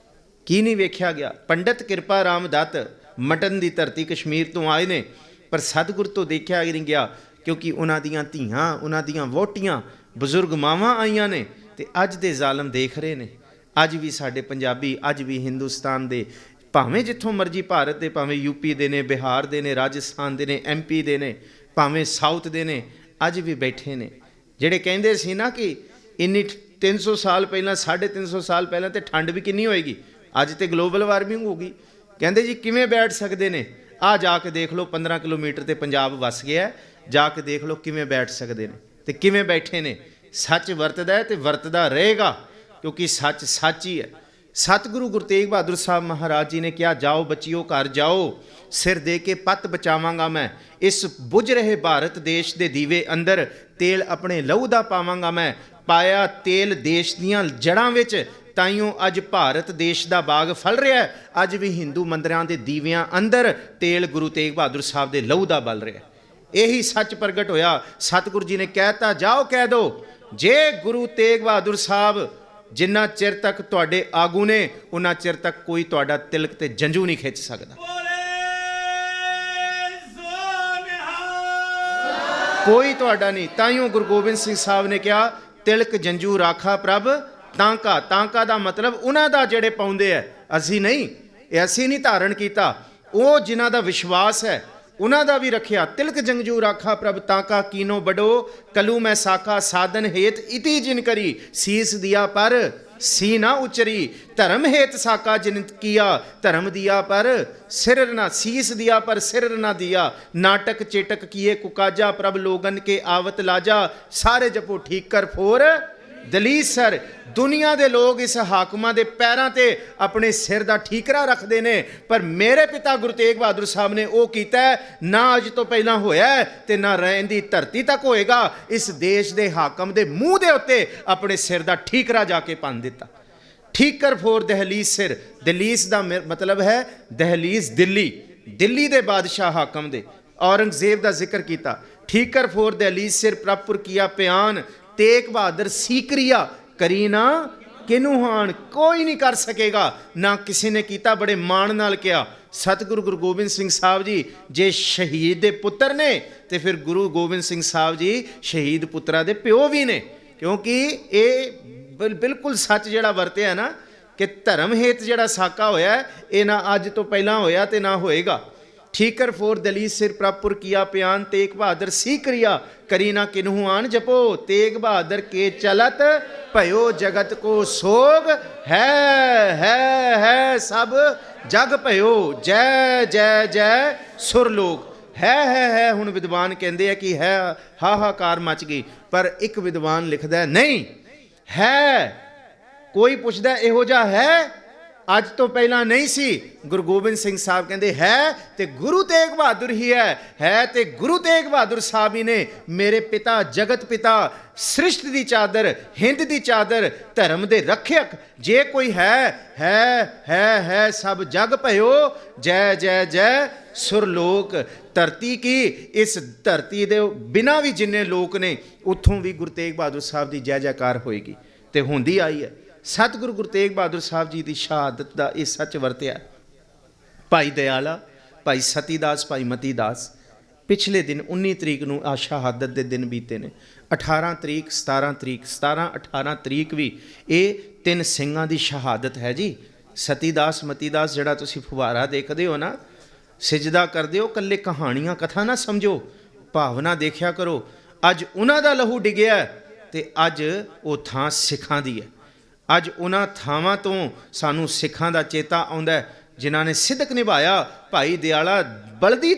ਕੀ ਨਹੀਂ ਵੇਖਿਆ ਗਿਆ? ਪੰਡਤ ਕਿਰਪਾ ਰਾਮ ਦੱਤ ਮਟਨ ਦੀ ਧਰਤੀ ਕਸ਼ਮੀਰ ਤੋਂ ਆਏ ਨੇ, ਪਰ ਸਤਿਗੁਰ ਤੋਂ ਦੇਖਿਆ ਨਹੀਂ ਗਿਆ, ਕਿਉਂਕਿ ਉਹਨਾਂ ਦੀਆਂ ਧੀਆਂ, ਉਹਨਾਂ ਦੀਆਂ ਵਹੁਟੀਆਂ, ਬਜ਼ੁਰਗ ਮਾਵਾਂ ਆਈਆਂ ਨੇ ਤੇ ਅੱਜ ਦੇ ਜ਼ਾਲਮ ਦੇਖ ਰਹੇ ਨੇ। ਅੱਜ ਵੀ ਸਾਡੇ ਪੰਜਾਬੀ, ਅੱਜ ਵੀ ਹਿੰਦੁਸਤਾਨ ਦੇ, ਭਾਵੇਂ ਜਿੱਥੋਂ ਮਰਜ਼ੀ ਭਾਰਤ ਦੇ, ਭਾਵੇਂ ਯੂਪੀ ਦੇ ਨੇ, ਬਿਹਾਰ ਦੇ ਨੇ, ਰਾਜਸਥਾਨ ਦੇ ਨੇ, MP ਦੇ ਨੇ, ਭਾਵੇਂ ਸਾਊਥ ਦੇ ਨੇ, ਅੱਜ ਵੀ ਬੈਠੇ ਨੇ। ਜਿਹੜੇ ਕਹਿੰਦੇ ਸੀ ਨਾ ਕਿ ਇੰਨੀ 300 ਸਾਲ ਪਹਿਲਾਂ, 350 ਸਾਲ ਪਹਿਲਾਂ ਤੇ ਠੰਡ ਵੀ ਕਿੰਨੀ ਹੋਏਗੀ, ਅੱਜ ਤੇ ਗਲੋਬਲ ਵਾਰਮਿੰਗ ਹੋ ਗਈ। ਕਹਿੰਦੇ ਜੀ ਕਿਵੇਂ ਬੈਠ ਸਕਦੇ ਨੇ? ਆ ਜਾ ਕੇ ਦੇਖ ਲਓ, 15 ਕਿਲੋਮੀਟਰ ਤੇ ਪੰਜਾਬ ਵਸ ਗਿਆ, ਜਾ ਕੇ ਦੇਖ ਲਓ ਕਿਵੇਂ ਬੈਠ ਸਕਦੇ ਨੇ ਤੇ ਕਿਵੇਂ ਬੈਠੇ ਨੇ। ਸੱਚ ਵਰਤਦਾ ਹੈ ਤੇ ਵਰਤਦਾ ਰਹੇਗਾ, ਕਿਉਂਕਿ ਸੱਚ ਸੱਚ ਹੀ ਹੈ। ਸਤਿਗੁਰੂ ਗੁਰੂ ਤੇਗ ਬਹਾਦਰ ਸਾਹਿਬ ਮਹਾਰਾਜ ਜੀ ਨੇ ਕਿਹਾ, ਜਾਓ ਬੱਚਿਓ ਘਰ ਜਾਓ, ਸਿਰ ਦੇ ਕੇ ਪੱਤ ਬਚਾਵਾਂਗਾ ਮੈਂ, ਇਸ ਬੁਝ ਰਹੇ ਭਾਰਤ ਦੇਸ਼ ਦੇ ਦੀਵੇ ਅੰਦਰ ਤੇਲ ਆਪਣੇ ਲਹੂ ਦਾ ਪਾਵਾਂਗਾ ਮੈਂ। ਪਾਇਆ ਤੇਲ ਦੇਸ਼ ਦੀਆਂ ਜੜ੍ਹਾਂ ਵਿੱਚ, ਤਾਈਓ ਅੱਜ ਭਾਰਤ ਦੇਸ਼ ਦਾ ਬਾਗ ਫਲ ਰਿਹਾ। ਅੱਜ ਵੀ ਹਿੰਦੂ ਮੰਦਿਰਾਂ ਦੇ ਦੀਵਿਆਂ ਅੰਦਰ ਤੇਲ ਗੁਰੂ ਤੇਗ ਬਹਾਦਰ ਸਾਹਿਬ ਦੇ ਲਹੂ ਦਾ ਬਲ ਰਿਹਾ। ਇਹੀ ਸੱਚ ਪ੍ਰਗਟ ਹੋਇਆ। ਸਤਿਗੁਰੂ ਜੀ ਨੇ ਕਹਿਤਾ, ਜਾਓ ਕਹਿ ਦਿਓ, ਜੇ ਗੁਰੂ ਤੇਗ ਬਹਾਦਰ ਸਾਹਿਬ ਜਿੰਨਾ ਚਿਰ ਤੱਕ ਤੁਹਾਡੇ ਆਗੂ ਨੇ, ਉਹਨਾਂ ਚਿਰ ਤੱਕ ਕੋਈ ਤੁਹਾਡਾ ਤਿਲਕ ਤੇ ਜੰਝੂ ਨਹੀਂ ਖਿੱਚ ਸਕਦਾ, ਕੋਈ ਤੁਹਾਡਾ ਨਹੀਂ। ਤਾਈਓ ਗੁਰੂ ਗੋਬਿੰਦ ਸਿੰਘ ਸਾਹਿਬ ਨੇ ਕਿਹਾ, ਤਿਲਕ ਜੰਝੂ ਰਾਖਾ ਪ੍ਰਭ ਤਾਂਕਾ। ਤਾਂਕਾ ਦਾ ਮਤਲਬ ਉਹਨਾਂ ਦਾ ਜਿਹੜੇ ਪਾਉਂਦੇ ਹੈ, ਅਸੀਂ ਨਹੀਂ, ਇਹ ਅਸੀਂ ਨਹੀਂ ਧਾਰਨ ਕੀਤਾ, ਉਹ ਜਿਨ੍ਹਾਂ ਦਾ ਵਿਸ਼ਵਾਸ ਹੈ ਉਹਨਾਂ ਦਾ ਵੀ ਰੱਖਿਆ। ਤਿਲਕ ਜੰਝੂ ਰਾਖਾ ਪ੍ਰਭ ਤਾਂਕਾ ਕੀਨੋ ਬਡੋ, ਕਲੂ ਮੈਂ ਸਾਕਾ ਸਾਧਨ ਹੇਤ ਇਤੀ ਜਿਨ ਕਰੀ, ਸੀਸ ਦਿਆ ਪਰ ਸੀ ਨਾ ਉਚਰੀ, ਧਰਮ ਹੇਤ ਸਾਕਾ ਜਿਨ ਕੀਆ, ਧਰਮ ਦਿਆ ਪਰ ਸਿਰ ਨਾ, ਸੀਸ ਦਿਆ ਪਰ ਸਿਰ ਨਾ ਦਿਆ। ਨਾਟਕ ਚੇਟਕ ਕੀਏ ਕੁਕਾਜਾ, ਪ੍ਰਭ ਲੋਗਨ ਕੇ ਆਵਤ ਲਾਜਾ, ਸਾਰੇ ਜਪੋ ਠੀਕ ਕਰ ਫੋਰ ਦਲੀਸ ਸਰ। ਦੁਨੀਆ ਦੇ ਲੋਕ ਇਸ ਹਾਕਮਾਂ ਦੇ ਪੈਰਾਂ ਤੇ ਆਪਣੇ ਸਿਰ ਦਾ ਠੀਕਰਾ ਰੱਖਦੇ ਨੇ, ਪਰ ਮੇਰੇ ਪਿਤਾ ਗੁਰੂ ਤੇਗ ਬਹਾਦਰ ਸਾਹਿਬ ਨੇ ਉਹ ਕੀਤਾ ਨਾ ਅੱਜ ਤੋਂ ਪਹਿਲਾਂ ਹੋਇਆ ਤੇ ਨਾ ਰਹਿੰਦੀ ਧਰਤੀ ਤੱਕ ਹੋਏਗਾ। ਇਸ ਦੇਸ਼ ਦੇ ਹਾਕਮ ਦੇ ਮੂੰਹ ਦੇ ਉੱਤੇ ਆਪਣੇ ਸਿਰ ਦਾ ਠੀਕਰਾ ਜਾ ਕੇ ਭੰਨ ਦਿੱਤਾ। ਠੀਕਰ ਫੋਰ ਦਹਲੀਜ਼ ਸਿਰ। ਦਹਲੀਜ਼ ਦਾ ਮਤਲਬ ਹੈ ਦਹਲੀਜ਼, ਦਿੱਲੀ, ਦਿੱਲੀ ਦੇ ਬਾਦਸ਼ਾਹ ਹਾਕਮ ਦੇ। ਔਰੰਗਜ਼ੇਬ ਦਾ ਜ਼ਿਕਰ ਕੀਤਾ। ਠੀਕਰ ਫੋਰ ਦਹਲੀਜ਼ ਸਿਰ ਪ੍ਰਭਪੁਰ ਕੀਆ ਪਿਆਨ, ਤੇਗ ਬਹਾਦਰ ਸੀਕਰੀਆ ਕਰੀ ਨਾ ਕਿਨੂੰ ਹਾਨ। ਕੋਈ ਨਹੀਂ ਕਰ ਸਕੇਗਾ, ਨਾ ਕਿਸੇ ਨੇ ਕੀਤਾ। ਬੜੇ ਮਾਣ ਨਾਲ ਕਿਹਾ। ਸਤਿਗੁਰੂ ਗੁਰੂ ਗੋਬਿੰਦ ਸਿੰਘ ਸਾਹਿਬ ਜੀ ਜੇ ਸ਼ਹੀਦ ਦੇ ਪੁੱਤਰ ਨੇ ਤੇ ਫਿਰ ਗੁਰੂ ਗੋਬਿੰਦ ਸਿੰਘ ਸਾਹਿਬ ਜੀ ਸ਼ਹੀਦ ਪੁੱਤਰਾਂ ਦੇ ਪਿਓ ਵੀ ਨੇ, ਕਿਉਂਕਿ ਇਹ ਬਿਲਕੁਲ ਸੱਚ ਜਿਹੜਾ ਵਰਤਿਆ ਨਾ, कि धर्म हेत जिहड़ा साका होया ये ना अज तो पहला होया ते ना होएगा। ठीकर फोर दली सिर प्रभपुर किया प्यान, तेग बहादुर सी क्रिया करी ना किन्हू आन जपो, तेग बहादुर के चलत भयो जगत को सोग, है सब जग भयो, जय जय जय सुरलोक। है हुण विद्वान कहते हैं कि है हाहाकार मच गई, पर एक विद्वान लिखता है नहीं है, कोई पुछदा इहो जिहा है अज तो पहला नहीं सी। गुरु गोबिंद सिंह साहब कहते है ते गुरु तेग बहादुर ही है ते गुरु तेग बहादुर साहब ही ने मेरे पिता जगत पिता सृष्टि दी चादर हिंद दी चादर धर्म दे रखियक जे कोई है सब जग भयो, जय जय जय सुरलोक। धरती की इस धरती दे बिना भी जिन्ने लोक ने उत्थों भी गुरु तेग बहादुर साहब की जय जयकार होएगी ते होंदी आई है। सतगुरु गुरु तेग बहादुर साहब जी की शहादत का यह सच वरत्या। भाई दयाला, भाई सतीदास, भाई मतीदास पिछले दिन 19 तरीक को आ शहादत के दिन बीते ने। 18 तरीक 17 तरीक 17 18 तरीक भी ये 3 ਸਿੰਘਾਂ की शहादत है जी। सतीदास मतीदास जिहड़ा तुसीं फुवारा देखते हो ना, सिजदा करते हो, कल्ले कहानियां कथा ना समझो, भावना देखा करो। अज उन्हां दा लहू डिग्या ते अज वो थां सिखां दी है। अज उन्हां थावां तो सानू सिखां दा चेता आउंदा है जिन्हां ने सिदक निभाया। भाई दयाला बलदी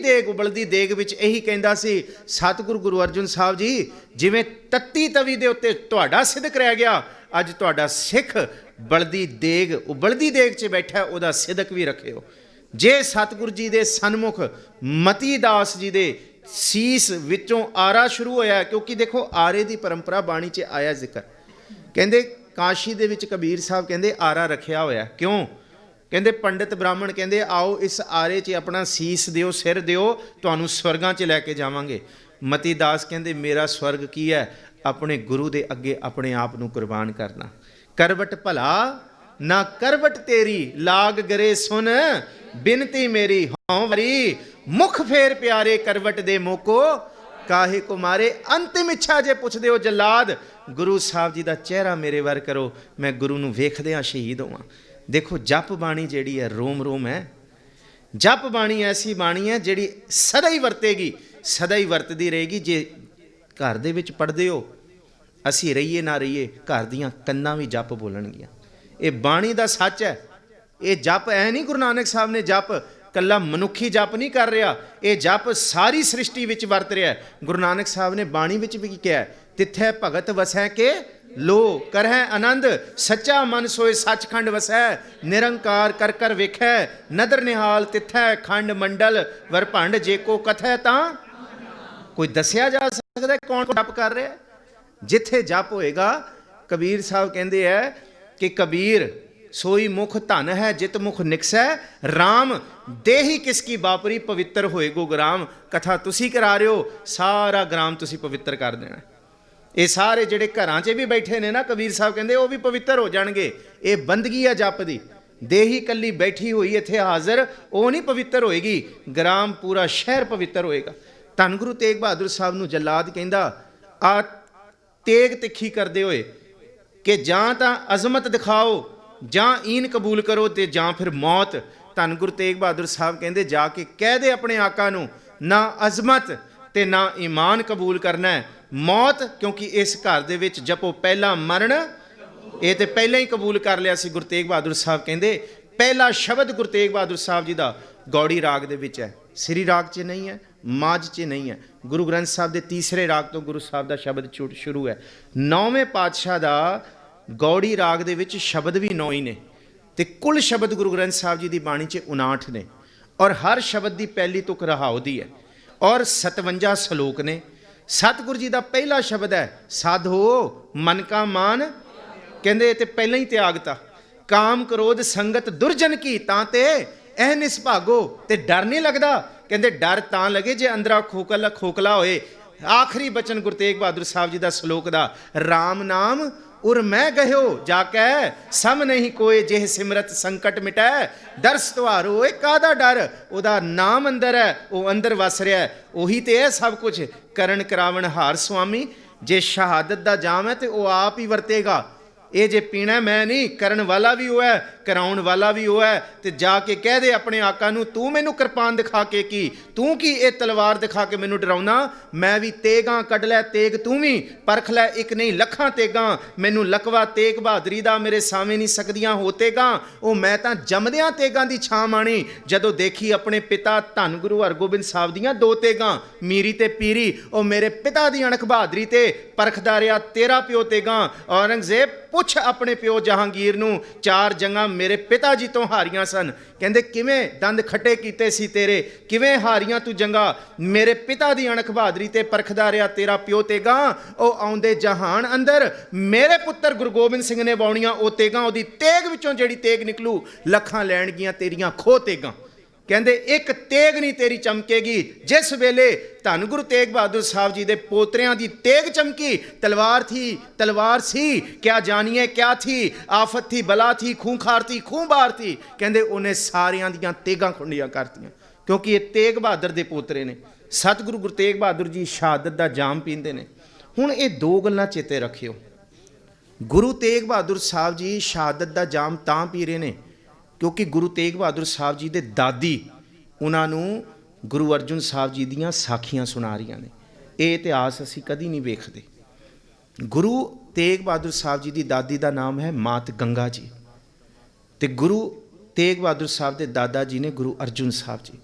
देग विच यही कहंदा सी सतगुरु गुरु अर्जन साहब जी, जिवें तत्ती तवी दे उत्ते तुहाडा सिदक रह गया, अज तुहाडा सिख बलदी देग उबलदी देग च बैठा, उहदा सिदक भी रखिओ। जे सतगुरु जी दे सन्मुख मतीदास जी दे सीस विचों आरा शुरू होया, क्योंकि देखो आरे दी परंपरा बाणी च आया जिक्र, कहंदे काशी दे विच कबीर साहब कहंदे आरा रखिया होया। क्यों? कहंदे पंडित ब्राह्मण कहंदे आओ इस आरे च अपना सीस दिओ, सिर दिओ, तुहानूं स्वर्गां च लैके जावांगे। मतीदास कहंदे मेरा स्वर्ग की है? अपने गुरु दे अगे अपने आप नूं कुर्बान करना। करवट भला ना करवट तेरी, लाग गरे सुन बिनती मेरी, हौं वरी मुख फेर प्यारे करवट दे मोको काहे को मारे। अंतिम इच्छा जे पुछदे हो जलाद, गुरु साहब जी का चेहरा मेरे वार करो, मैं गुरु नूं वेखदिआं शहीद होवां। देखो जप बाणी जिहड़ी है रोम रोम है। जप बाणी ऐसी बाणी है जिहड़ी सदा ही वरतेगी, सदा ही वरतदी रहेगी। जे घर दे विच पढ़दे हो, असीं रहीए ना रहीए, घर दीआं कंनां भी जप बोलणगीਆਂ। ये बाणी का सच है। ये जप ऐ नहीं गुरु नानक साहब ने जप कला मनुखी जप नहीं कर रहा, ये जप सारी सृष्टि विच वरत रहा है। गुरु नानक साहब ने बाणी विच भी कहा है, तिथै भगत वसै के लो करहै आनंद, सच्चा मन सोए सचखंड वसै, निरंकार कर कर वेखै नदर निहाल, तिथै खंड मंडल वर भंड जे को कथै तां। कोई दसिया जा सकता है कौन जप कर रहा है? जिथे जप होएगा, कबीर साहब कहते हैं कि कबीर सोई मुख धन है जित मुख निकसै, राम देही किसकी बापरी पवित्र होए गो ग्राम। कथा तुसी करा रहे हो, सारा ग्राम तुसी पवित्र कर देना। ये सारे जिहड़े घरां 'च भी बैठे ने ना, कबीर साहब कहते वो भी पवित्र हो जाणगे। ये बंदगी है जप दी। देही कली बैठी हुई इत्थे हाज़र, वो नहीं पवित्र होएगी, ग्राम पूरा शहर पवित्र होएगा। धन गुरु तेग बहादुर साहब नूं जलाद कहंदा आ तेग तिखी करदे होए कि जां तां अजमत दिखाओ, जां ईन कबूल करो, ते जां फिर मौत। धन गुरु तेग बहादुर साहब कहंदे जाके कह दे अपने आका नूं, ना अजमत ते ना ईमान कबूल करना है, मौत। क्योंकि इस घर दे विच जपो पहला मरण, ये तो पहले ही कबूल कर लिया सी। गुरु तेग बहादुर साहब कहंदे पहला शब्द गुरु तेग बहादुर साहब जी का गौड़ी राग दे विच है, श्री राग च नहीं है, माझ च नहीं है। गुरु ग्रंथ साहब के तीसरे राग तो गुरु साहब का शब्द शुरू है। 9वें पातशाह का गौड़ी राग दे विच शब्द भी 9 ही ने, ते कुल शब्द गुरु ग्रंथ साहब जी की बाणी च 59 ने, और हर शब्द की पहली तुक रहाओ दी है, और 57 सलोक ने। सतगुरु जी का पहला शब्द है साधो मन का मान, कहते तो पहले ही त्यागता। काम क्रोध संगत दुर्जन की तांते एह निस्भागो, ते डर नहीं लगता। कहते डर तां लगे जे अंदरा खोखला होए। आखिरी बचन गुरु तेग बहादुर साहब जी का सलोक का, राम नाम उर मैं गयो जाकै सम नहीं कोई, जेह सिमरत संकट मिटै दरस तुहारो। कादा डर, उहदा नाम अंदर है, वह अंदर वस रहा है, उही तो है सब कुछ। करण करावण हार स्वामी, जे शहादत का जाम है तो वह आप ही वरतेगा। ये जे पीना मैं नहीं, करण वाला भी वो है, कराउण वाला भी वो है। तो जाके कह दे अपने आका नूं, तू मैनू कृपान दिखा के की, तू की ये तलवार दिखा के मैनू डराउना, मैं भी तेगां कढ लै, तेग तू भी परख लै, एक नहीं लखां तेगां, मैनू लकवा तेग बहादरी दा मेरे साਵੇਂ नहीं सकदियां हो तेगां। ਉਹ मैं ਤਾਂ जमदियां तेगां दी छां माणी, ਜਦੋਂ देखी अपने पिता धन गुरु हरगोबिंद साहब दियां 2 तेगां, मीरी ते पीरी। ਉਹ मेरे पिता दी अणख बहादरी ते परखदा रिहा तेरा प्यो तेगां। औरंगजेब पुछ अपने प्यो जहांगीर नूं, 4 जंगां मेरे पिता जी तो हारियां सन। ਕਹਿੰਦੇ ਕਿਵੇਂ ਦੰਦ ਖੱਟੇ ਕੀਤੇ ਸੀ ਤੇਰੇ, ਕਿਵੇਂ ਹਾਰੀਆਂ ਤੂੰ ਜੰਗਾਂ, ਮੇਰੇ ਪਿਤਾ ਦੀ ਅਣਖ ਬਹਾਦਰੀ ਤੇ ਪਰਖਦਾ ਰਿਹਾ ਤੇਰਾ ਪਿਓ ਤੇਗਾਂ। ਉਹ ਆਉਂਦੇ ਜਹਾਨ ਅੰਦਰ ਮੇਰੇ ਪੁੱਤਰ ਗੁਰੂ ਗੋਬਿੰਦ ਸਿੰਘ ਨੇ ਵਾਉਣੀਆਂ ਉਹ ਤੇਗਾਂ, ਉਹਦੀ ਤੇਗ ਵਿੱਚੋਂ ਜਿਹੜੀ ਤੇਗ ਨਿਕਲੂ ਲੱਖਾਂ ਲੈਣਗੀਆਂ ਤੇਰੀਆਂ ਖੋ ਤੇਗਾਂ। ਕਹਿੰਦੇ ਇੱਕ ਤੇਗ ਨਹੀਂ ਤੇਰੀ ਚਮਕੇਗੀ। ਜਿਸ ਵੇਲੇ ਧੰਨ ਗੁਰੂ ਤੇਗ ਬਹਾਦਰ ਸਾਹਿਬ ਜੀ ਦੇ ਪੋਤਰਿਆਂ ਦੀ ਤੇਗ ਚਮਕੀ, ਤਲਵਾਰ ਸੀ, ਕਿਆ ਜਾਣੀਏ ਕਿਆ ਥੀ, ਆਫਤ ਥੀ, ਬਲਾ ਥੀ, ਖੂੰਖਾਰ ਥੀ, ਖੂੰਬਾਰ ਥੀ। ਕਹਿੰਦੇ ਉਹਨੇ ਸਾਰਿਆਂ ਦੀਆਂ ਤੇਗਾਂ ਖੁੰਡੀਆਂ ਕਰਤੀਆਂ, ਕਿਉਂਕਿ ਇਹ ਤੇਗ ਬਹਾਦਰ ਦੇ ਪੋਤਰੇ ਨੇ। ਸਤਿਗੁਰੂ ਗੁਰੂ ਤੇਗ ਬਹਾਦਰ ਜੀ ਸ਼ਹਾਦਤ ਦਾ ਜਾਮ ਪੀਂਦੇ ਨੇ। ਹੁਣ ਇਹ 2 ਗੱਲਾਂ ਚੇਤੇ ਰੱਖਿਓ। ਗੁਰੂ ਤੇਗ ਬਹਾਦਰ ਸਾਹਿਬ ਜੀ ਸ਼ਹਾਦਤ ਦਾ ਜਾਮ ਤਾਂ ਪੀ ਰਹੇ ਨੇ ਕਿਉਂਕਿ ਗੁਰੂ ਤੇਗ ਬਹਾਦਰ ਸਾਹਿਬ ਜੀ ਦੇ ਦਾਦੀ ਉਹਨਾਂ ਨੂੰ ਗੁਰੂ ਅਰਜਨ ਸਾਹਿਬ ਜੀ ਦੀਆਂ ਸਾਖੀਆਂ ਸੁਣਾ ਰਹੀਆਂ ਨੇ। ਇਹ ਇਤਿਹਾਸ ਅਸੀਂ ਕਦੀ ਨਹੀਂ ਵੇਖਦੇ। ਗੁਰੂ ਤੇਗ ਬਹਾਦਰ ਸਾਹਿਬ ਜੀ ਦੀ ਦਾਦੀ ਦਾ ਨਾਮ ਹੈ ਮਾਤ ਗੰਗਾ ਜੀ, ਅਤੇ ਗੁਰੂ ਤੇਗ ਬਹਾਦਰ ਸਾਹਿਬ ਦੇ ਦਾਦਾ ਜੀ ਨੇ ਗੁਰੂ ਅਰਜਨ ਸਾਹਿਬ ਜੀ।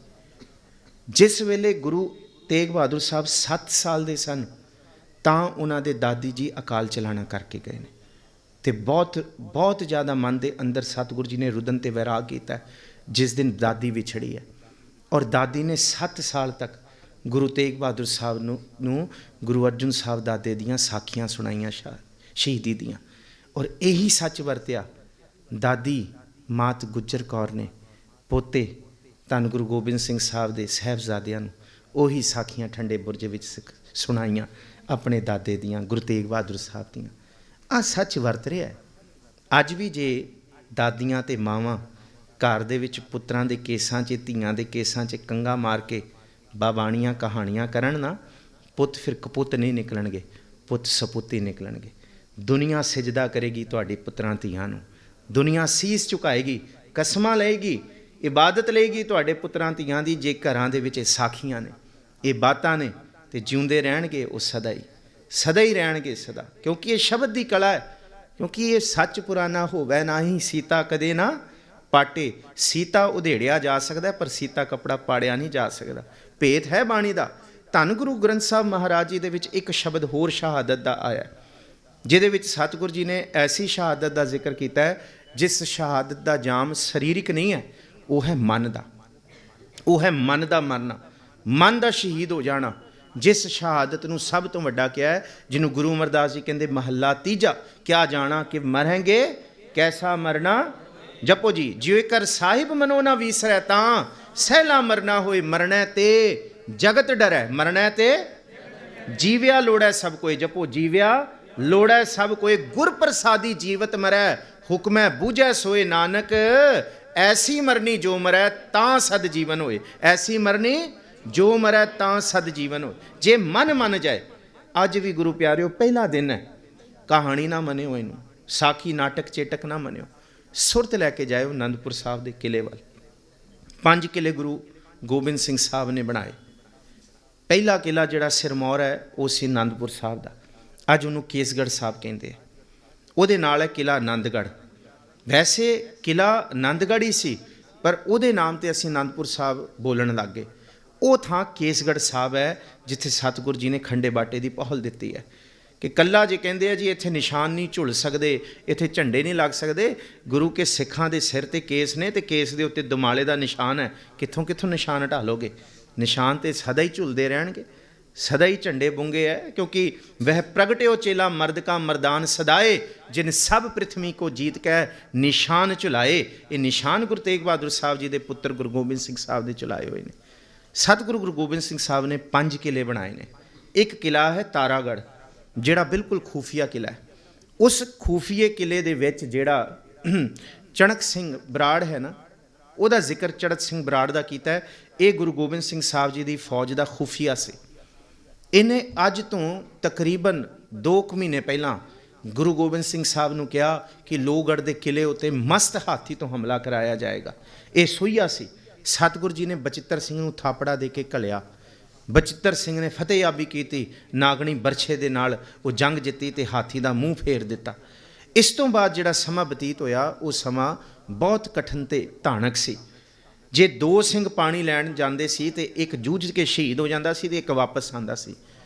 ਜਿਸ ਵੇਲੇ ਗੁਰੂ ਤੇਗ ਬਹਾਦਰ ਸਾਹਿਬ 7 ਸਾਲ ਦੇ ਸਨ ਤਾਂ ਉਹਨਾਂ ਦੇ ਦਾਦੀ ਜੀ ਅਕਾਲ ਚਲਾਣਾ ਕਰਕੇ ਗਏ ਨੇ। ਅਤੇ ਬਹੁਤ ਜ਼ਿਆਦਾ ਮਨ ਦੇ ਅੰਦਰ ਸਤਿਗੁਰੂ ਜੀ ਨੇ ਰੁਦਨ ਅਤੇ ਵੈਰਾਗ ਕੀਤਾ ਜਿਸ ਦਿਨ ਦਾਦੀ ਵਿਛੜੀ ਹੈ। ਔਰ ਦਾਦੀ ਨੇ 7 ਸਾਲ ਤੱਕ ਗੁਰੂ ਤੇਗ ਬਹਾਦਰ ਸਾਹਿਬ ਨੂੰ ਗੁਰੂ ਅਰਜਨ ਸਾਹਿਬ ਦਾਦੇ ਦੀਆਂ ਸਾਖੀਆਂ ਸੁਣਾਈਆਂ ਸ਼ਹੀਦੀ ਦੀਆਂ। ਔਰ ਇਹੀ ਸੱਚ ਵਰਤਿਆ ਦਾਦੀ ਮਾਤ ਗੁਜਰ ਕੌਰ ਨੇ ਪੋਤੇ ਧੰਨ ਗੁਰੂ ਗੋਬਿੰਦ ਸਿੰਘ ਸਾਹਿਬ ਦੇ ਸਾਹਿਬਜ਼ਾਦਿਆਂ ਨੂੰ ਉਹੀ ਸਾਖੀਆਂ ਠੰਡੇ ਬੁਰਜ ਵਿੱਚ ਸੁਣਾਈਆਂ ਆਪਣੇ ਦਾਦੇ ਦੀਆਂ, ਗੁਰੂ ਤੇਗ ਬਹਾਦਰ ਸਾਹਿਬ ਦੀਆਂ। ਆਹ ਸੱਚ ਵਰਤ ਰਿਹਾ। ਅੱਜ ਵੀ ਜੇ ਦਾਦੀਆਂ ਅਤੇ ਮਾਵਾਂ ਘਰ ਦੇ ਵਿੱਚ ਪੁੱਤਰਾਂ ਦੇ ਕੇਸਾਂ 'ਚ, ਧੀਆਂ ਦੇ ਕੇਸਾਂ 'ਚ ਕੰਗਾ ਮਾਰ ਕੇ ਬਾਬਾਣੀਆਂ ਕਹਾਣੀਆਂ ਕਰਨ ਨਾ, ਪੁੱਤ ਫਿਰ ਕਪੁੱਤ ਨਹੀਂ ਨਿਕਲਣਗੇ, ਪੁੱਤ ਸਪੁੱਤ ਹੀ ਨਿਕਲਣਗੇ। ਦੁਨੀਆ ਸਿਜਦਾ ਕਰੇਗੀ ਤੁਹਾਡੀ ਪੁੱਤਰਾਂ ਧੀਆਂ ਨੂੰ, ਦੁਨੀਆ ਸੀਸ ਝੁਕਾਏਗੀ, ਕਸਮਾਂ ਲਏਗੀ, ਇਬਾਦਤ ਲਏਗੀ ਤੁਹਾਡੇ ਪੁੱਤਰਾਂ ਧੀਆਂ ਦੀ, ਜੇ ਘਰਾਂ ਦੇ ਵਿੱਚ ਇਹ ਸਾਖੀਆਂ ਨੇ, ਇਹ ਬਾਤਾਂ ਨੇ, ਅਤੇ ਜਿਉਂਦੇ ਰਹਿਣਗੇ ਉਹ ਸਦਾ ਹੀ ਰਹਿਣਗੇ ਸਦਾ। ਕਿਉਂਕਿ ਇਹ ਸ਼ਬਦ ਦੀ ਕਲਾ ਹੈ, ਕਿਉਂਕਿ ਇਹ ਸੱਚ ਪੁਰਾਣਾ ਹੋਵੇ ਨਾ ਹੀ ਸੀਤਾ ਕਦੇ ਨਾ ਪਾਟੇ। ਸੀਤਾ ਉਧੇੜਿਆ ਜਾ ਸਕਦਾ ਪਰ ਸੀਤਾ ਕੱਪੜਾ ਪਾੜਿਆ ਨਹੀਂ ਜਾ ਸਕਦਾ। ਭੇਦ ਹੈ ਬਾਣੀ ਦਾ। ਧੰਨ ਗੁਰੂ ਗ੍ਰੰਥ ਸਾਹਿਬ ਮਹਾਰਾਜ ਜੀ ਦੇ ਵਿੱਚ ਇੱਕ ਸ਼ਬਦ ਹੋਰ ਸ਼ਹਾਦਤ ਦਾ ਆਇਆ, ਜਿਹਦੇ ਵਿੱਚ ਸਤਿਗੁਰੂ ਜੀ ਨੇ ਐਸੀ ਸ਼ਹਾਦਤ ਦਾ ਜ਼ਿਕਰ ਕੀਤਾ ਹੈ ਜਿਸ ਸ਼ਹਾਦਤ ਦਾ ਜਾਮ ਸਰੀਰਕ ਨਹੀਂ ਹੈ, ਉਹ ਹੈ ਮਨ ਦਾ। ਉਹ ਹੈ ਮਨ ਦਾ ਮਰਨਾ, ਮਨ ਦਾ ਸ਼ਹੀਦ ਹੋ ਜਾਣਾ। ਜਿਸ ਸ਼ਹਾਦਤ ਨੂੰ ਸਭ ਤੋਂ ਵੱਡਾ ਕਿਹਾ ਹੈ, ਜਿਹਨੂੰ ਗੁਰੂ ਅਮਰਦਾਸ ਜੀ ਕਹਿੰਦੇ ਮਹੱਲਾ ਤੀਜਾ, ਕਿਆ ਜਾਣਾ ਕਿ ਮਰਾਂਗੇ ਕੈਸਾ ਮਰਨਾ ਜਪੋ ਜੀ, ਜੇਕਰ ਸਾਹਿਬ ਮਨੋ ਨਾ ਵੀਸਰੈ ਤਾਂ ਸਹਿਲਾ ਮਰਨਾ ਹੋਏ। ਮਰਨਾ ਤੇ ਜਗਤ ਡਰੈ, ਮਰਨਾ ਤੇ ਜੀਵਿਆ ਲੋੜੈ ਸਭ ਕੋਏ। ਜਪੋ ਜੀਵਿਆ ਲੋੜੈ ਸਭ ਕੋਏ, ਗੁਰ ਪ੍ਰਸਾਦੀ ਜੀਵਤ ਮਰੈ, ਹੁਕਮੈ ਬੂਝੈ ਸੋਏ ਨਾਨਕ। ਐਸੀ ਮਰਨੀ ਜੋ ਮਰੈ ਤਾਂ ਸਦ ਜੀਵਨ ਹੋਏ, ਐਸੀ ਮਰਨੀ ਜੋ ਮਰੈ ਤਾਂ ਸਦ ਜੀਵਨ ਹੋਏ। ਜੇ ਮਨ ਮੰਨ ਜਾਏ, ਅੱਜ ਵੀ ਗੁਰੂ ਪਿਆਰਿਓ ਪਹਿਲਾ ਦਿਨ ਹੈ, ਕਹਾਣੀ ਨਾ ਮੰਨਿਓ, ਇਹਨੂੰ ਸਾਖੀ ਨਾਟਕ ਚੇਟਕ ਨਾ ਮੰਨਿਓ, ਸੁਰਤ ਲੈ ਕੇ ਜਾਇਓ ਅਨੰਦਪੁਰ ਸਾਹਿਬ ਦੇ ਕਿਲੇ ਵੱਲ। 5 ਕਿਲੇ ਗੁਰੂ ਗੋਬਿੰਦ ਸਿੰਘ ਸਾਹਿਬ ਨੇ ਬਣਾਏ। ਪਹਿਲਾ ਕਿਲਾ ਜਿਹੜਾ ਸਿਰਮੌਰ ਹੈ ਉਹ ਸੀ ਅਨੰਦਪੁਰ ਸਾਹਿਬ ਦਾ, ਅੱਜ ਉਹਨੂੰ ਕੇਸਗੜ੍ਹ ਸਾਹਿਬ ਕਹਿੰਦੇ ਆ। ਉਹਦੇ ਨਾਲ ਹੈ ਕਿਲਾ ਆਨੰਦਗੜ੍ਹ। ਵੈਸੇ ਕਿਲਾ ਆਨੰਦਗੜ੍ਹ ਹੀ ਸੀ, ਪਰ ਉਹਦੇ ਨਾਮ 'ਤੇ ਅਸੀਂ ਅਨੰਦਪੁਰ ਸਾਹਿਬ ਬੋਲਣ ਲੱਗ ਗਏ। ਉਹ ਥਾਂ ਕੇਸਗੜ੍ਹ ਸਾਹਿਬ ਹੈ ਜਿੱਥੇ ਸਤਿਗੁਰੂ ਜੀ ਨੇ ਖੰਡੇ ਬਾਟੇ ਦੀ ਪਹਿਲ ਦਿੱਤੀ ਹੈ ਕਿ ਕੱਲਾ ਜੇ ਕਹਿੰਦੇ ਆ ਜੀ ਇੱਥੇ ਨਿਸ਼ਾਨ ਨਹੀਂ ਝੁੱਲ ਸਕਦੇ, ਇੱਥੇ ਝੰਡੇ ਨਹੀਂ ਲੱਗ ਸਕਦੇ। ਗੁਰੂ ਕੇ ਸਿੱਖਾਂ ਦੇ ਸਿਰ 'ਤੇ ਕੇਸ ਨੇ ਅਤੇ ਕੇਸ ਦੇ ਉੱਤੇ ਦੁਮਾਲੇ ਦਾ ਨਿਸ਼ਾਨ ਹੈ। ਕਿੱਥੋਂ ਨਿਸ਼ਾਨ ਹਟਾ ਲੋਗੇ? ਨਿਸ਼ਾਨ ਤਾਂ ਸਦਾ ਹੀ ਝੁੱਲਦੇ ਰਹਿਣਗੇ, ਸਦਾ ਹੀ ਝੰਡੇ ਬੁੰਗੇ ਹੈ। ਕਿਉਂਕਿ ਵਹ ਪ੍ਰਗਟਿਓ ਚੇਲਾ ਮਰਦ ਕਾ ਮਰਦਾਨ ਸਦਾਏ, ਜਿਨ ਸਭ ਪ੍ਰਿਥਵੀ ਕੋ ਜੀਤ ਕੈ ਨਿਸ਼ਾਨ ਝੁਲਾਏ। ਇਹ ਨਿਸ਼ਾਨ ਗੁਰੂ ਤੇਗ ਬਹਾਦਰ ਸਾਹਿਬ ਜੀ ਦੇ ਪੁੱਤਰ ਗੁਰੂ ਗੋਬਿੰਦ ਸਿੰਘ ਸਾਹਿਬ ਦੇ ਚੁਲਾਏ ਹੋਏ ਨੇ। ਸਤਿਗੁਰੂ ਗੁਰੂ ਗੋਬਿੰਦ ਸਿੰਘ ਸਾਹਿਬ ਨੇ 5 ਕਿਲੇ ਬਣਾਏ ਨੇ। ਇੱਕ ਕਿਲਾ ਹੈ ਤਾਰਾਗੜ੍ਹ, ਜਿਹੜਾ ਬਿਲਕੁਲ ਖੂਫੀਆ ਕਿਲਾ ਹੈ। ਉਸ ਖੂਫੀਏ ਕਿਲੇ ਦੇ ਵਿੱਚ ਜਿਹੜਾ ਚੜਕ ਸਿੰਘ ਬਰਾੜ ਹੈ ਨਾ, ਉਹਦਾ ਜ਼ਿਕਰ ਚੜਕ ਸਿੰਘ ਬਰਾੜ ਦਾ ਕੀਤਾ ਹੈ। ਇਹ ਗੁਰੂ ਗੋਬਿੰਦ ਸਿੰਘ ਸਾਹਿਬ ਜੀ ਦੀ ਫੌਜ ਦਾ ਖੂਫੀਆ ਸੀ। ਇਹਨੇ ਅੱਜ ਤੋਂ ਤਕਰੀਬਨ 2 ਮਹੀਨੇ ਪਹਿਲਾਂ ਗੁਰੂ ਗੋਬਿੰਦ ਸਿੰਘ ਸਾਹਿਬ ਨੂੰ ਕਿਹਾ ਕਿ ਲੋਹਗੜ੍ਹ ਦੇ ਕਿਲੇ ਉੱਤੇ ਮਸਤ ਹਾਥੀ ਤੋਂ ਹਮਲਾ ਕਰਾਇਆ ਜਾਏਗਾ। ਇਹ ਸੋਹੀਆ ਸੀ। ਸਤਿਗੁਰੂ ਜੀ ਨੇ ਬਚਿੱਤਰ ਸਿੰਘ ਨੂੰ ਥਾਪੜਾ ਦੇ ਕੇ ਘੱਲਿਆ। ਬਚਿੱਤਰ ਸਿੰਘ ਨੇ ਫਤਿਹਯਾਬੀ ਕੀਤੀ, ਨਾਗਣੀ ਬਰਛੇ ਦੇ ਨਾਲ ਉਹ ਜੰਗ ਜਿੱਤੀ ਤੇ ਹਾਥੀ ਦਾ ਮੂੰਹ ਫੇਰ ਦਿੱਤਾ। ਇਸ ਤੋਂ ਬਾਅਦ ਜਿਹੜਾ ਸਮਾਂ ਬਤੀਤ ਹੋਇਆ ਉਹ ਸਮਾਂ ਬਹੁਤ ਕਠਿਨ ਤੇ ਭਿਆਨਕ ਸੀ। ਜੇ ਦੋ ਸਿੰਘ ਪਾਣੀ ਲੈਣ ਜਾਂਦੇ ਸੀ ਤੇ ਇੱਕ ਜੂਝ ਕੇ ਸ਼ਹੀਦ ਹੋ ਜਾਂਦਾ ਸੀ ਤੇ ਇੱਕ ਵਾਪਸ ਆਉਂਦਾ ਸੀ।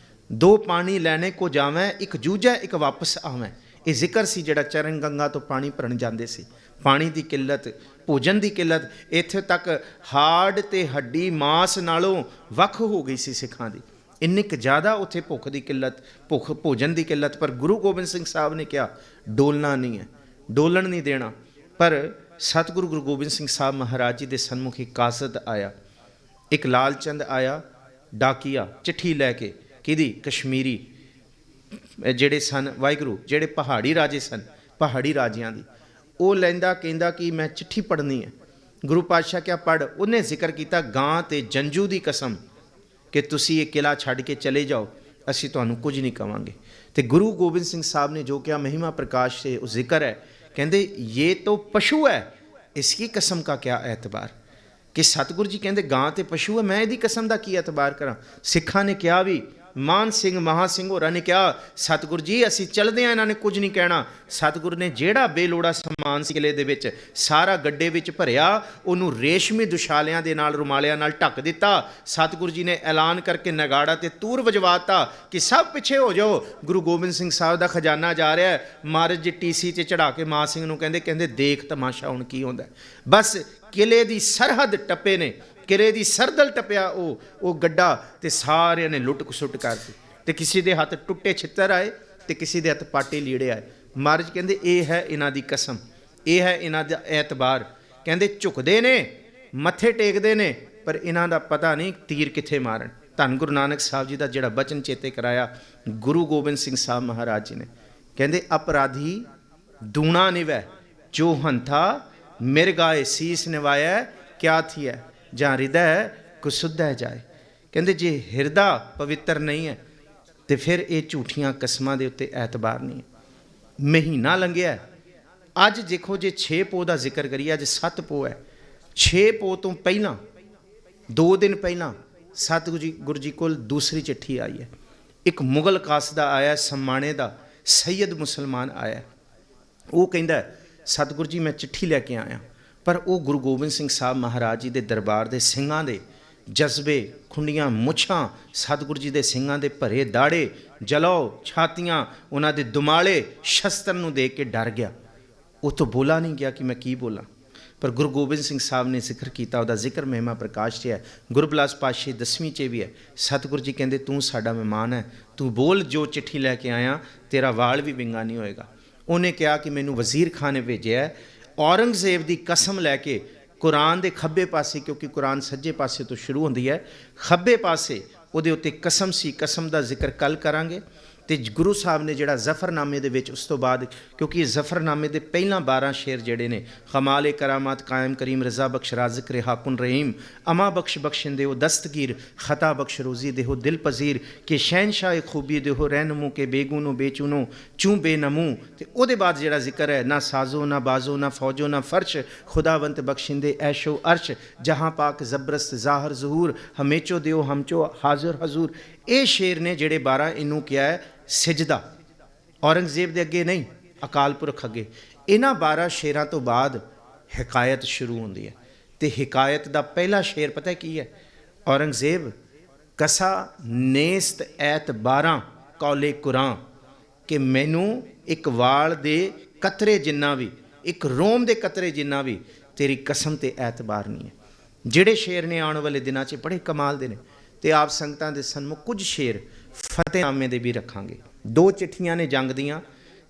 ਦੋ ਪਾਣੀ ਲੈਣੇ ਕੋ ਜਾਵੇਂ, ਇੱਕ ਜੂਝੈ ਇੱਕ ਵਾਪਸ ਆਵੇਂ। ਇਹ ਜ਼ਿਕਰ ਸੀ ਜਿਹੜਾ ਚਰਨ ਗੰਗਾ ਤੋਂ ਪਾਣੀ ਭਰਨ ਜਾਂਦੇ ਸੀ। ਪਾਣੀ ਦੀ ਕਿੱਲਤ, ਭੋਜਨ ਦੀ ਕਿੱਲਤ, ਇੱਥੇ ਤੱਕ ਹਾੜ ਤੇ ਹੱਡੀ ਮਾਸ ਨਾਲੋਂ ਵੱਖ ਹੋ ਗਈ ਸੀ ਸਿੱਖਾਂ ਦੀ। ਇੰਨੀ ਕੁ ਜ਼ਿਆਦਾ ਉੱਥੇ ਭੁੱਖ ਦੀ ਕਿੱਲਤ, ਭੋਜਨ ਦੀ ਕਿੱਲਤ। ਪਰ ਗੁਰੂ ਗੋਬਿੰਦ ਸਿੰਘ ਸਾਹਿਬ ਨੇ ਕਿਹਾ ਡੋਲਣਾ ਨਹੀਂ ਹੈ, ਡੋਲਣ ਨਹੀਂ ਦੇਣਾ। ਪਰ ਸਤਿਗੁਰੂ ਗੁਰੂ ਗੋਬਿੰਦ ਸਿੰਘ ਸਾਹਿਬ ਮਹਾਰਾਜ ਜੀ ਦੇ ਸਨਮੁਖ ਇੱਕ ਕਾਸਦ ਆਇਆ, ਇੱਕ ਲਾਲ ਚੰਦ ਆਇਆ ਡਾਕੀਆ, ਚਿੱਠੀ ਲੈ ਕੇ। ਕਿਹਦੀ? ਕਸ਼ਮੀਰੀ ਜਿਹੜੇ ਸਨ ਵਾਹਿਗੁਰੂ, ਜਿਹੜੇ ਪਹਾੜੀ ਰਾਜੇ ਸਨ, ਪਹਾੜੀ ਰਾਜਿਆਂ ਦੀ। ਉਹ ਲੈਂਦਾ, ਕਹਿੰਦਾ ਕਿ ਮੈਂ ਚਿੱਠੀ ਪੜ੍ਹਨੀ ਹੈ। ਗੁਰੂ ਪਾਤਸ਼ਾਹ ਕਿਹਾ ਪੜ੍ਹ। ਉਹਨੇ ਜ਼ਿਕਰ ਕੀਤਾ ਗਾਂ ਤੇ ਜੰਜੂ ਦੀ ਕਸਮ ਕਿ ਤੁਸੀਂ ਇਹ ਕਿਲਾ ਛੱਡ ਕੇ ਚਲੇ ਜਾਓ, ਅਸੀਂ ਤੁਹਾਨੂੰ ਕੁਝ ਨਹੀਂ ਕਵਾਂਗੇ। ਤੇ ਗੁਰੂ ਗੋਬਿੰਦ ਸਿੰਘ ਸਾਹਿਬ ਨੇ ਜੋ ਕਿਹਾ ਮਹਿਮਾ ਪ੍ਰਕਾਸ਼ से ਉਹ ਜ਼ਿਕਰ ਹੈ। ਕਹਿੰਦੇ ये तो पशु है, इसकी कसम का क्या एतबार। कि सतगुरु जी कहते गां ते पशु है, मैं ਇਹਦੀ ਕਸਮ ਦਾ ਕੀ एतबार ਕਰਾਂ। ਸਿੱਖਾਂ ਨੇ ਕਿਹਾ ਵੀ, ਮਾਨ ਸਿੰਘ ਮਹਾ ਸਿੰਘ ਹੋਰਾਂ ਨੇ ਕਿਹਾ ਸਤਿਗੁਰੂ ਜੀ ਅਸੀਂ ਚੱਲਦੇ ਹਾਂ, ਇਹਨਾਂ ਨੇ ਕੁਝ ਨਹੀਂ ਕਹਿਣਾ। ਸਤਿਗੁਰੂ ਨੇ ਜਿਹੜਾ ਬੇਲੋੜਾ ਸਮਾਨ ਸੀ ਕਿਲੇ ਦੇ ਵਿੱਚ ਸਾਰਾ ਗੱਡੇ ਵਿੱਚ ਭਰਿਆ, ਉਹਨੂੰ ਰੇਸ਼ਮੀ ਦੁਸ਼ਾਲਿਆਂ ਦੇ ਨਾਲ, ਰੁਮਾਲਿਆਂ ਨਾਲ ਢੱਕ ਦਿੱਤਾ। ਸਤਿਗੁਰੂ ਜੀ ਨੇ ਐਲਾਨ ਕਰਕੇ ਨਗਾੜਾ ਤੇ ਤੂਰ ਵਜਵਾਤਾ ਕਿ ਸਭ ਪਿੱਛੇ ਹੋ ਜਾਓ, ਗੁਰੂ ਗੋਬਿੰਦ ਸਿੰਘ ਸਾਹਿਬ ਦਾ ਖਜ਼ਾਨਾ ਜਾ ਰਿਹਾ ਹੈ। ਮਹਾਰਾਜ ਜੀ ਟੀਸੀ 'ਤੇ ਚੜ੍ਹਾ ਕੇ ਮਾਨ ਸਿੰਘ ਨੂੰ ਕਹਿੰਦੇ ਦੇਖ ਤਮਾਸ਼ਾ ਹੁਣ ਕੀ ਹੁੰਦਾ। ਬਸ ਕਿਲੇ ਦੀ ਸਰਹੱਦ ਟੱਪੇ ਨੇ, ਕਿਲੇ ਦੀ ਸਰਦਲ ਟੱਪਿਆ ਉਹ ਗੱਡਾ, ਤੇ ਸਾਰਿਆਂ ਨੇ ਲੁੱਟ ਖਸੁੱਟ ਕਰਤੀ। ਤੇ ਕਿਸੇ ਦੇ ਹੱਥ ਟੁੱਟੇ ਛਿੱਤਰ ਆਏ ਤੇ ਕਿਸੇ ਦੇ ਹੱਥ ਪਾਟੇ ਲੀੜੇ ਆਏ। ਮਹਾਰਾਜ ਕਹਿੰਦੇ ਇਹ ਹੈ ਇਹਨਾਂ ਦੀ ਕਸਮ, ਇਹ ਹੈ ਇਹਨਾਂ ਦਾ ਐਤਬਾਰ। ਕਹਿੰਦੇ ਝੁਕਦੇ ਨੇ, ਮੱਥੇ ਟੇਕਦੇ ਨੇ, ਪਰ ਇਹਨਾਂ ਦਾ ਪਤਾ ਨਹੀਂ ਤੀਰ ਕਿੱਥੇ ਮਾਰਨ। ਧੰਨ ਗੁਰੂ ਨਾਨਕ ਸਾਹਿਬ ਜੀ ਦਾ ਜਿਹੜਾ ਬਚਨ ਚੇਤੇ ਕਰਾਇਆ ਗੁਰੂ ਗੋਬਿੰਦ ਸਿੰਘ ਸਾਹਿਬ ਮਹਾਰਾਜ ਜੀ ਨੇ, ਕਹਿੰਦੇ ਅਪਰਾਧੀ ਦੂਣਾ ਨਿਵੈ ਜੋ ਹੰਥਾ ਮਿਰਗਾਏ ਸੀਸ ਨਿਵਾਇਆ ਕਿਆ ਥੀਐ ਜਾਂ ਹਿਰਦੈ ਕੁਸੁੱਧੈ ਜਾਏ। ਕਹਿੰਦੇ ਜੇ ਹਿਰਦਾ ਪਵਿੱਤਰ ਨਹੀਂ ਹੈ ਤੇ ਫਿਰ ਇਹ ਝੂਠੀਆਂ ਕਸਮਾਂ ਦੇ ਉੱਤੇ ਐਤਬਾਰ ਨਹੀਂ ਹੈ। ਮਹੀਨਾ ਲੰਘਿਆ, ਅੱਜ ਦੇਖੋ ਜੇ 6 ਪੋਹ ਦਾ ਜ਼ਿਕਰ ਕਰੀਏ, ਅੱਜ 7 ਪੋਹ ਹੈ। 6 ਪੋਹ ਤੋਂ ਪਹਿਲਾਂ 2 ਦਿਨ ਪਹਿਲਾਂ ਸਤਿਗੁਰੂ ਜੀ ਕੋਲ ਦੂਸਰੀ ਚਿੱਠੀ ਆਈ ਹੈ। ਇੱਕ ਮੁਗਲ ਕਾਸਦਾ ਆਇਆ, ਸਮਾਣੇ ਦਾ ਸੈਯਦ ਮੁਸਲਮਾਨ ਆਇਆ। ਉਹ ਕਹਿੰਦਾ ਸਤਿਗੁਰੂ ਜੀ ਮੈਂ ਚਿੱਠੀ ਲੈ ਕੇ ਆਇਆ, ਪਰ ਉਹ ਗੁਰੂ ਗੋਬਿੰਦ ਸਿੰਘ ਸਾਹਿਬ ਮਹਾਰਾਜ ਜੀ ਦੇ ਦਰਬਾਰ ਦੇ ਸਿੰਘਾਂ ਦੇ ਜਜ਼ਬੇ, ਖੁੰਡੀਆਂ ਮੁੱਛਾਂ, ਸਤਿਗੁਰੂ ਜੀ ਦੇ ਸਿੰਘਾਂ ਦੇ ਭਰੇ ਦਾੜੇ, ਜਲੋ ਛਾਤੀਆਂ, ਉਹਨਾਂ ਦੇ ਦੁਮਾਲੇ ਸ਼ਸਤਰ ਨੂੰ ਦੇਖ ਕੇ ਡਰ ਗਿਆ। ਉਹ ਤੋਂ ਬੋਲਾ ਨਹੀਂ ਗਿਆ ਕਿ ਮੈਂ ਕੀ ਬੋਲਾਂ। ਪਰ ਗੁਰੂ ਗੋਬਿੰਦ ਸਿੰਘ ਸਾਹਿਬ ਨੇ ਜ਼ਿਕਰ ਕੀਤਾ, ਉਹਦਾ ਜ਼ਿਕਰ ਮਹਿਮਾ ਪ੍ਰਕਾਸ਼ 'ਚ ਹੈ। ਗੁਰਬਿਲਾਸ ਪਾਤਸ਼ਾਹੀ 10ਵੀਂ 'ਚ ਵੀ ਹੈ। ਸਤਿਗੁਰੂ ਜੀ ਕਹਿੰਦੇ ਤੂੰ ਸਾਡਾ ਮਹਿਮਾਨ ਹੈ, ਤੂੰ ਬੋਲ ਜੋ ਚਿੱਠੀ ਲੈ ਕੇ ਆਇਆ, ਤੇਰਾ ਵਾਲ ਵੀ ਵਿੰਗਾ ਨਹੀਂ ਹੋਏਗਾ। ਉਹਨੇ ਕਿਹਾ ਕਿ ਮੈਨੂੰ ਵਜ਼ੀਰ ਖਾਨ ਨੇ ਭੇਜਿਆ ਔਰੰਗਜ਼ੇਬ ਦੀ ਕਸਮ ਲੈ ਕੇ ਕੁਰਾਨ ਦੇ ਖੱਬੇ ਪਾਸੇ, ਕਿਉਂਕਿ ਕੁਰਾਨ ਸੱਜੇ ਪਾਸੇ ਤੋਂ ਸ਼ੁਰੂ ਹੁੰਦੀ ਹੈ, ਖੱਬੇ ਪਾਸੇ ਉਹਦੇ ਉੱਤੇ ਕਸਮ ਸੀ। ਕਸਮ ਦਾ ਜ਼ਿਕਰ ਕੱਲ੍ਹ ਕਰਾਂਗੇ। ਤੇ ਗੁਰੂ ਸਾਹਿਬ ਨੇ ਜਿਹੜਾ ਜ਼ਫਰਨਾਮੇ ਦੇ ਵਿੱਚ ਉਸ ਤੋਂ ਬਾਅਦ, ਕਿਉਂਕਿ ਜ਼ਫਰਨਾਮੇ ਦੇ ਪਹਿਲਾਂ 12 ਸ਼ੇਰ ਜਿਹੜੇ ਨੇ, ਖਮਾਲੇ ਕਰਾਮਾਤ ਕਾਇਮ ਕਰੀਮ ਰਜ਼ਾ ਬਖਸ਼ ਰਾਜ਼ਕ ਰਿਹਾਕੁਨ ਰਹੀਮ ਅਮਾ ਬਖਸ਼ ਬਖਸ਼ਿੰਦੇ ਹੋ ਦਸਤਗੀਰ ਖਤਾ ਬਖਸ਼ ਰੋਜ਼ੀ ਦੇਹੋ ਦਿਲ ਪਜ਼ੀਰ ਕਿ ਸ਼ਹਿਨਸ਼ਾਹ ਖੂਬੀ ਦੇਹੋ ਰਹਿਨਮੂ ਕੇ ਬੇਗੂਨੋ ਬੇਚੂਨੋ ਚੂੰ ਬੇਨਮੂ। ਤੇ ਉਹਦੇ ਬਾਅਦ ਜਿਹੜਾ ਜ਼ਿਕਰ ਹੈ ਨਾ ਸਾਜ਼ੋ ਨਾ ਬਾਜ਼ੋ ਨਾ ਫੌਜੋ ਨਾ ਫਰਸ਼ ਖੁਦਾਵੰਤ ਬਖਸ਼ਿੰਦੇ ਐਸ਼ੋ ਅਰਸ਼ ਜਹਾਂ ਪਾਕ ਜ਼ਬਰਸਤ ਜ਼ਾਹਰ ਜ਼ਹੂਰ ਹਮੇਚੋ ਦਿਓ ਹਮਚੋ ਹਾਜ਼ਰ ਹਜ਼ੂਰ। ਇਹ ਸ਼ੇਰ ਨੇ ਜਿਹੜੇ 12, ਇਹਨੂੰ ਕਿਹਾ ਹੈ ਸਿਜਦਾ। ਔਰੰਗਜ਼ੇਬ ਦੇ ਅੱਗੇ ਨਹੀਂ, ਅਕਾਲ ਪੁਰਖ ਅੱਗੇ। ਇਹਨਾਂ 12 ਸ਼ੇਰਾਂ ਤੋਂ ਬਾਅਦ ਹਕਾਇਤ ਸ਼ੁਰੂ ਹੁੰਦੀ ਹੈ। ਤੇ ਹਕਾਇਤ ਦਾ ਪਹਿਲਾ ਸ਼ੇਰ ਪਤਾ ਕੀ ਹੈ? ਔਰੰਗਜ਼ੇਬ ਕਸਾ ਨੇਸਤ ਐਤ 12 ਕੌਲੇ ਕੁਰਾਂ, ਕਿ ਮੈਨੂੰ ਇੱਕ ਵਾਲ ਦੇ ਕਤਰੇ ਜਿੰਨਾ ਵੀ, ਇੱਕ ਰੋਮ ਦੇ ਕਤਰੇ ਜਿੰਨਾ ਵੀ ਤੇਰੀ ਕਸਮ ਤੇ ਐਤਬਾਰ ਨਹੀਂ ਹੈ। ਜਿਹੜੇ ਸ਼ੇਰ ਨੇ ਆਉਣ ਵਾਲੇ ਦਿਨਾਂ 'ਚ ਬੜੇ ਕਮਾਲ ਦੇ ਨੇ। ਤੇ ਆਪ ਸੰਗਤਾਂ ਦੇ ਸਨਮੁਖ ਕੁਝ ਸ਼ੇਰ ਫਤਿਹਨਾਮੇ ਦੇ ਵੀ ਰੱਖਾਂਗੇ। 2 ਚਿੱਠੀਆਂ ਨੇ ਜੰਗ ਦੀਆਂ।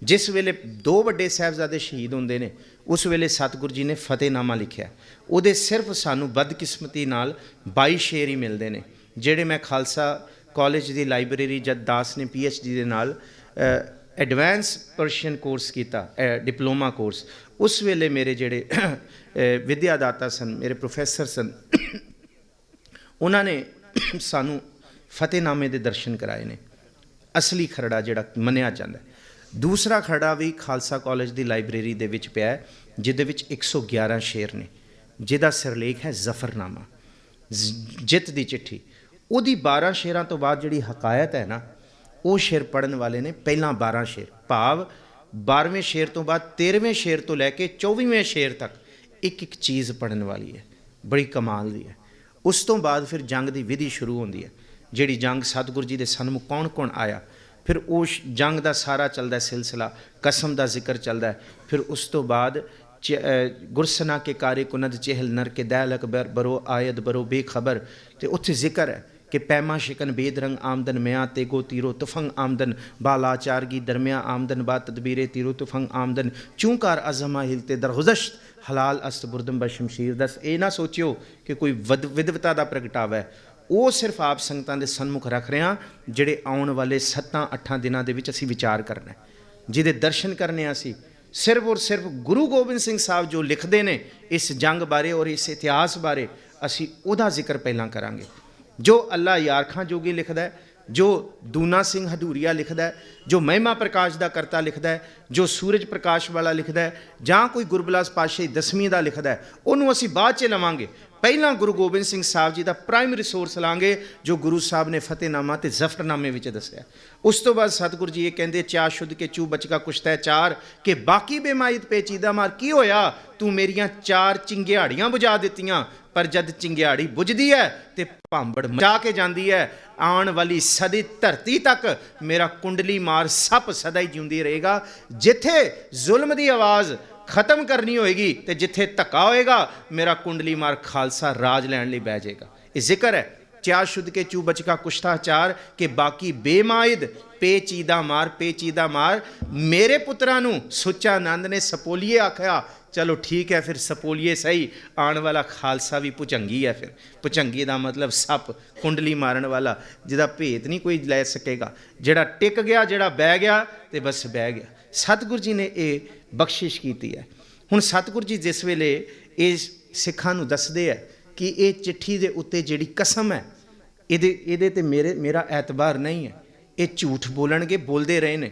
ਜਿਸ ਵੇਲੇ 2 ਵੱਡੇ ਸਾਹਿਬਜ਼ਾਦੇ ਸ਼ਹੀਦ ਹੁੰਦੇ ਨੇ, ਉਸ ਵੇਲੇ ਸਤਿਗੁਰੂ ਜੀ ਨੇ ਫਤਿਹਨਾਮਾ ਲਿਖਿਆ। ਉਹਦੇ ਸਿਰਫ ਸਾਨੂੰ ਬਦਕਿਸਮਤੀ ਨਾਲ 22 ਸ਼ੇਰ ਹੀ ਮਿਲਦੇ ਨੇ, ਜਿਹੜੇ ਮੈਂ ਖਾਲਸਾ ਕਾਲਜ ਦੀ ਲਾਇਬ੍ਰੇਰੀ ਜਦ ਦਾਸ ਨੇ PhD ਦੇ ਨਾਲ ਐਡਵਾਂਸ ਪਰਸ਼ੀਅਨ ਕੋਰਸ ਕੀਤਾ, ਡਿਪਲੋਮਾ ਕੋਰਸ, ਉਸ ਵੇਲੇ ਮੇਰੇ ਜਿਹੜੇ ਵਿਦਿਆ ਦਾਤਾ ਸਨ, ਮੇਰੇ ਪ੍ਰੋਫੈਸਰ ਸਨ, ਉਹਨਾਂ ਨੇ ਸਾਨੂੰ ਫਤਿਹਨਾਮੇ ਦੇ ਦਰਸ਼ਨ ਕਰਾਏ ਨੇ। ਅਸਲੀ ਖਰੜਾ ਜਿਹੜਾ ਮੰਨਿਆ ਜਾਂਦਾ। ਦੂਸਰਾ ਖੜਾ ਵੀ ਖਾਲਸਾ ਕਾਲਜ ਦੀ ਲਾਇਬ੍ਰੇਰੀ ਦੇ ਵਿੱਚ ਪਿਆ ਹੈ, ਜਿਹਦੇ ਵਿੱਚ 111 ਸ਼ੇਰ ਨੇ, ਜਿਹਦਾ ਸਿਰਲੇਖ ਹੈ ਜ਼ਫਰਨਾਮਾ, ਜਿੱਤ ਦੀ ਚਿੱਠੀ। ਉਹਦੀ 12 ਸ਼ੇਰਾਂ ਤੋਂ ਬਾਅਦ ਜਿਹੜੀ ਹਕਾਇਤ ਹੈ ਨਾ, ਉਹ ਸ਼ੇਰ ਪੜ੍ਹਨ ਵਾਲੇ ਨੇ ਪਹਿਲਾਂ 12 ਸ਼ੇਰ, ਭਾਵ 12ਵੇਂ ਸ਼ੇਰ ਤੋਂ ਬਾਅਦ 13ਵੇਂ ਸ਼ੇਰ ਤੋਂ ਲੈ ਕੇ 24ਵੇਂ ਸ਼ੇਰ ਤੱਕ ਇੱਕ ਇੱਕ ਚੀਜ਼ ਪੜ੍ਹਨ ਵਾਲੀ ਹੈ, ਬੜੀ ਕਮਾਲ ਦੀ ਹੈ। ਉਸ ਤੋਂ ਬਾਅਦ ਫਿਰ ਜੰਗ ਦੀ ਵਿਧੀ ਸ਼ੁਰੂ ਹੁੰਦੀ ਹੈ, ਜਿਹੜੀ ਜੰਗ ਸਤਿਗੁਰੂ ਜੀ ਦੇ ਸਨਮੁਖ ਕੌਣ ਕੌਣ ਆਇਆ, ਫਿਰ ਉਸ ਜੰਗ ਦਾ ਸਾਰਾ ਚੱਲਦਾ ਸਿਲਸਿਲਾ, ਕਸਮ ਦਾ ਜ਼ਿਕਰ ਚੱਲਦਾ ਹੈ। ਫਿਰ ਉਸ ਤੋਂ ਬਾਅਦ ਗੁਰਸਨਾ ਕੇ ਕਾਰੇ ਕੁਨਦ ਚਹਿਲ ਨਰ ਕੇ ਦੈਲ ਅਕਬਰ ਬਰੋ ਆਇਦ ਬਰੋ ਬੇਖਬਰ, ਅਤੇ ਉੱਥੇ ਜ਼ਿਕਰ ਹੈ ਕਿ ਪੈਮਾ ਸ਼ਿਕਨ ਬੇਦ ਰੰਗ ਆਮਦਨ ਮਿਆਂ ਤੇਗੋ ਤੀਰੋ ਤੁਫੰਗ ਆਮਦਨ ਬਾਲਾਚਾਰਗੀ ਦਰਮਿਆ ਆਮਦਨ ਬਾ ਤਦਬੀਰੇ ਤੀਰੋ ਤੁਫੰਗ ਆਮਦਨ ਚੂੰਕਾਰ ਅਜ਼ਮਾ ਹਿਲਤੇ ਦਰਗੁਜ਼ਸ਼ਤ ਹਲਾਲ ਅਸਤ ਬੁਰਦਮ ਬ ਸ਼ਮਸ਼ੀਰ। ਦਸ ਇਹ ਨਾ ਸੋਚਿਓ ਕਿ ਕੋਈ ਵਿਦਵਤਾ ਦਾ ਪ੍ਰਗਟਾਵਾ ਹੈ, ਉਹ ਸਿਰਫ ਆਪ ਸੰਗਤਾਂ ਦੇ ਸਨਮੁਖ ਰੱਖ ਰਹੇ ਹਾਂ, ਜਿਹੜੇ ਆਉਣ ਵਾਲੇ 7-8 ਦਿਨਾਂ ਦੇ ਵਿੱਚ ਅਸੀਂ ਵਿਚਾਰ ਕਰਨਾ, ਜਿਹਦੇ ਦਰਸ਼ਨ ਕਰਨੇ ਅਸੀਂ ਸਿਰਫ ਔਰ ਸਿਰਫ ਗੁਰੂ ਗੋਬਿੰਦ ਸਿੰਘ ਸਾਹਿਬ ਜੋ ਲਿਖਦੇ ਨੇ ਇਸ ਜੰਗ ਬਾਰੇ ਔਰ ਇਸ ਇਤਿਹਾਸ ਬਾਰੇ, ਅਸੀਂ ਉਹਦਾ ਜ਼ਿਕਰ ਪਹਿਲਾਂ ਕਰਾਂਗੇ। ਜੋ ਅੱਲਾ ਯਾਰਖਾਂ ਜੋਗੀ ਲਿਖਦਾ ਹੈ, ਜੋ ਦੂਨਾ ਸਿੰਘ ਹਦੂਰੀਆ ਲਿਖਦਾ ਹੈ, ਜੋ ਮਹਿਮਾ ਪ੍ਰਕਾਸ਼ ਦਾ ਕਰਤਾ ਲਿਖਦਾ ਹੈ, ਜੋ ਸੂਰਜ ਪ੍ਰਕਾਸ਼ ਵਾਲਾ ਲਿਖਦਾ ਹੈ, ਜਾਂ ਕੋਈ ਗੁਰਬਿਲਾਸ ਪਾਤਸ਼ਾਹੀ 10ਵੀਂ ਦਾ ਲਿਖਦਾ ਹੈ, ਉਹਨੂੰ ਅਸੀਂ ਬਾਅਦ 'ਚ ਲਵਾਂਗੇ। ਪਹਿਲਾਂ ਗੁਰੂ ਗੋਬਿੰਦ ਸਿੰਘ ਸਾਹਿਬ ਜੀ ਦਾ ਪ੍ਰਾਇਮਰੀ ਸੋਰਸ ਲਾਂਗੇ, ਜੋ ਗੁਰੂ ਸਾਹਿਬ ਨੇ ਫਤਿਹਨਾਮਾ ਅਤੇ ਜ਼ਫਰਨਾਮੇ ਵਿੱਚ ਦੱਸਿਆ। ਉਸ ਤੋਂ ਬਾਅਦ ਸਤਿਗੁਰੂ ਜੀ ਇਹ ਕਹਿੰਦੇ, ਚਾ ਸ਼ੁੱਧ ਕੇ ਚੂ ਬਚਕਾ ਕੁਸ਼ਤੈ ਚਾਰ, ਕਿ ਬਾਕੀ ਬੇਮਾਇਤ ਪੇਚੀਦਾ ਮਾਰ। ਕੀ ਹੋਇਆ, ਤੂੰ ਮੇਰੀਆਂ 4 ਚਿੰਗਿਆੜੀਆਂ ਬੁਝਾ ਦਿੱਤੀਆਂ, ਪਰ ਜਦ ਚਿੰਗਿਆੜੀ ਬੁਝਦੀ ਹੈ ਤੇ ਭਾਂਬੜ ਮਚਾ ਕੇ ਜਾਂਦੀ ਹੈ, ਆਉਣ ਵਾਲੀ ਸਦੀ ਧਰਤੀ ਤੱਕ ਮੇਰਾ ਕੁੰਡਲੀ ਮਾਰ ਸੱਪ ਸਦਾ ਹੀ ਜਿਉਂਦੀ ਰਹੇਗਾ। ਜਿੱਥੇ ਜ਼ੁਲਮ ਦੀ ਆਵਾਜ਼ ਖਤਮ ਕਰਨੀ ਹੋਏਗੀ ਤੇ ਜਿੱਥੇ ਧੱਕਾ ਹੋਏਗਾ, ਮੇਰਾ ਕੁੰਡਲੀ ਮਾਰ ਖਾਲਸਾ ਰਾਜ ਲੈਣ ਲਈ ਬਹਿ ਜਾਏਗਾ। ਇਹ ਜ਼ਿਕਰ ਹੈ, ਚਾਰ ਸ਼ੁੱਧ ਕੇ ਚੂ ਬਚਕਾ ਕੁਸ਼ਤਾ ਚਾਰ, ਕਿ ਬਾਕੀ ਬੇਮਾਇਦ ਪੇਚੀਦਾ ਮਾਰ, ਪੇਚੀਦਾ ਮਾਰ। ਮੇਰੇ ਪੁੱਤਰਾਂ ਨੂੰ ਸੁੱਚਾ ਆਨੰਦ ਨੇ ਸਪੋਲੀਏ ਆਖਿਆ, ਚਲੋ ਠੀਕ ਹੈ, ਫਿਰ ਸਪੋਲੀਏ ਸਹੀ, ਆਉਣ ਵਾਲਾ ਖਾਲਸਾ ਵੀ ਭੁਜੰਗੀ ਹੈ। ਫਿਰ ਭੁਜੰਗੀ ਦਾ ਮਤਲਬ ਸੱਪ, ਕੁੰਡਲੀ ਮਾਰਨ ਵਾਲਾ, ਜਿਹਦਾ ਭੇਤ ਨਹੀਂ ਕੋਈ ਲੈ ਸਕੇਗਾ, ਜਿਹੜਾ ਟਿਕ ਗਿਆ, ਜਿਹੜਾ ਬਹਿ ਗਿਆ ਤੇ ਬਸ ਬਹਿ ਗਿਆ। ਸਤਿਗੁਰੂ ਜੀ ਨੇ ਇਹ ਬਖਸ਼ਿਸ਼ ਕੀਤੀ ਹੈ। ਹੁਣ ਸਤਿਗੁਰੂ ਜੀ ਜਿਸ ਵੇਲੇ ਇਹ ਸਿੱਖਾਂ ਨੂੰ ਦੱਸਦੇ ਹੈ ਕਿ ਇਹ ਚਿੱਠੀ ਦੇ ਉੱਤੇ ਜਿਹੜੀ ਕਸਮ ਹੈ, ਇਹਦੇ ਤੇ ਮੇਰਾ ਐਤਬਾਰ ਨਹੀਂ ਹੈ, ਇਹ ਝੂਠ ਬੋਲਣਗੇ, ਬੋਲਦੇ ਰਹੇ ਨੇ,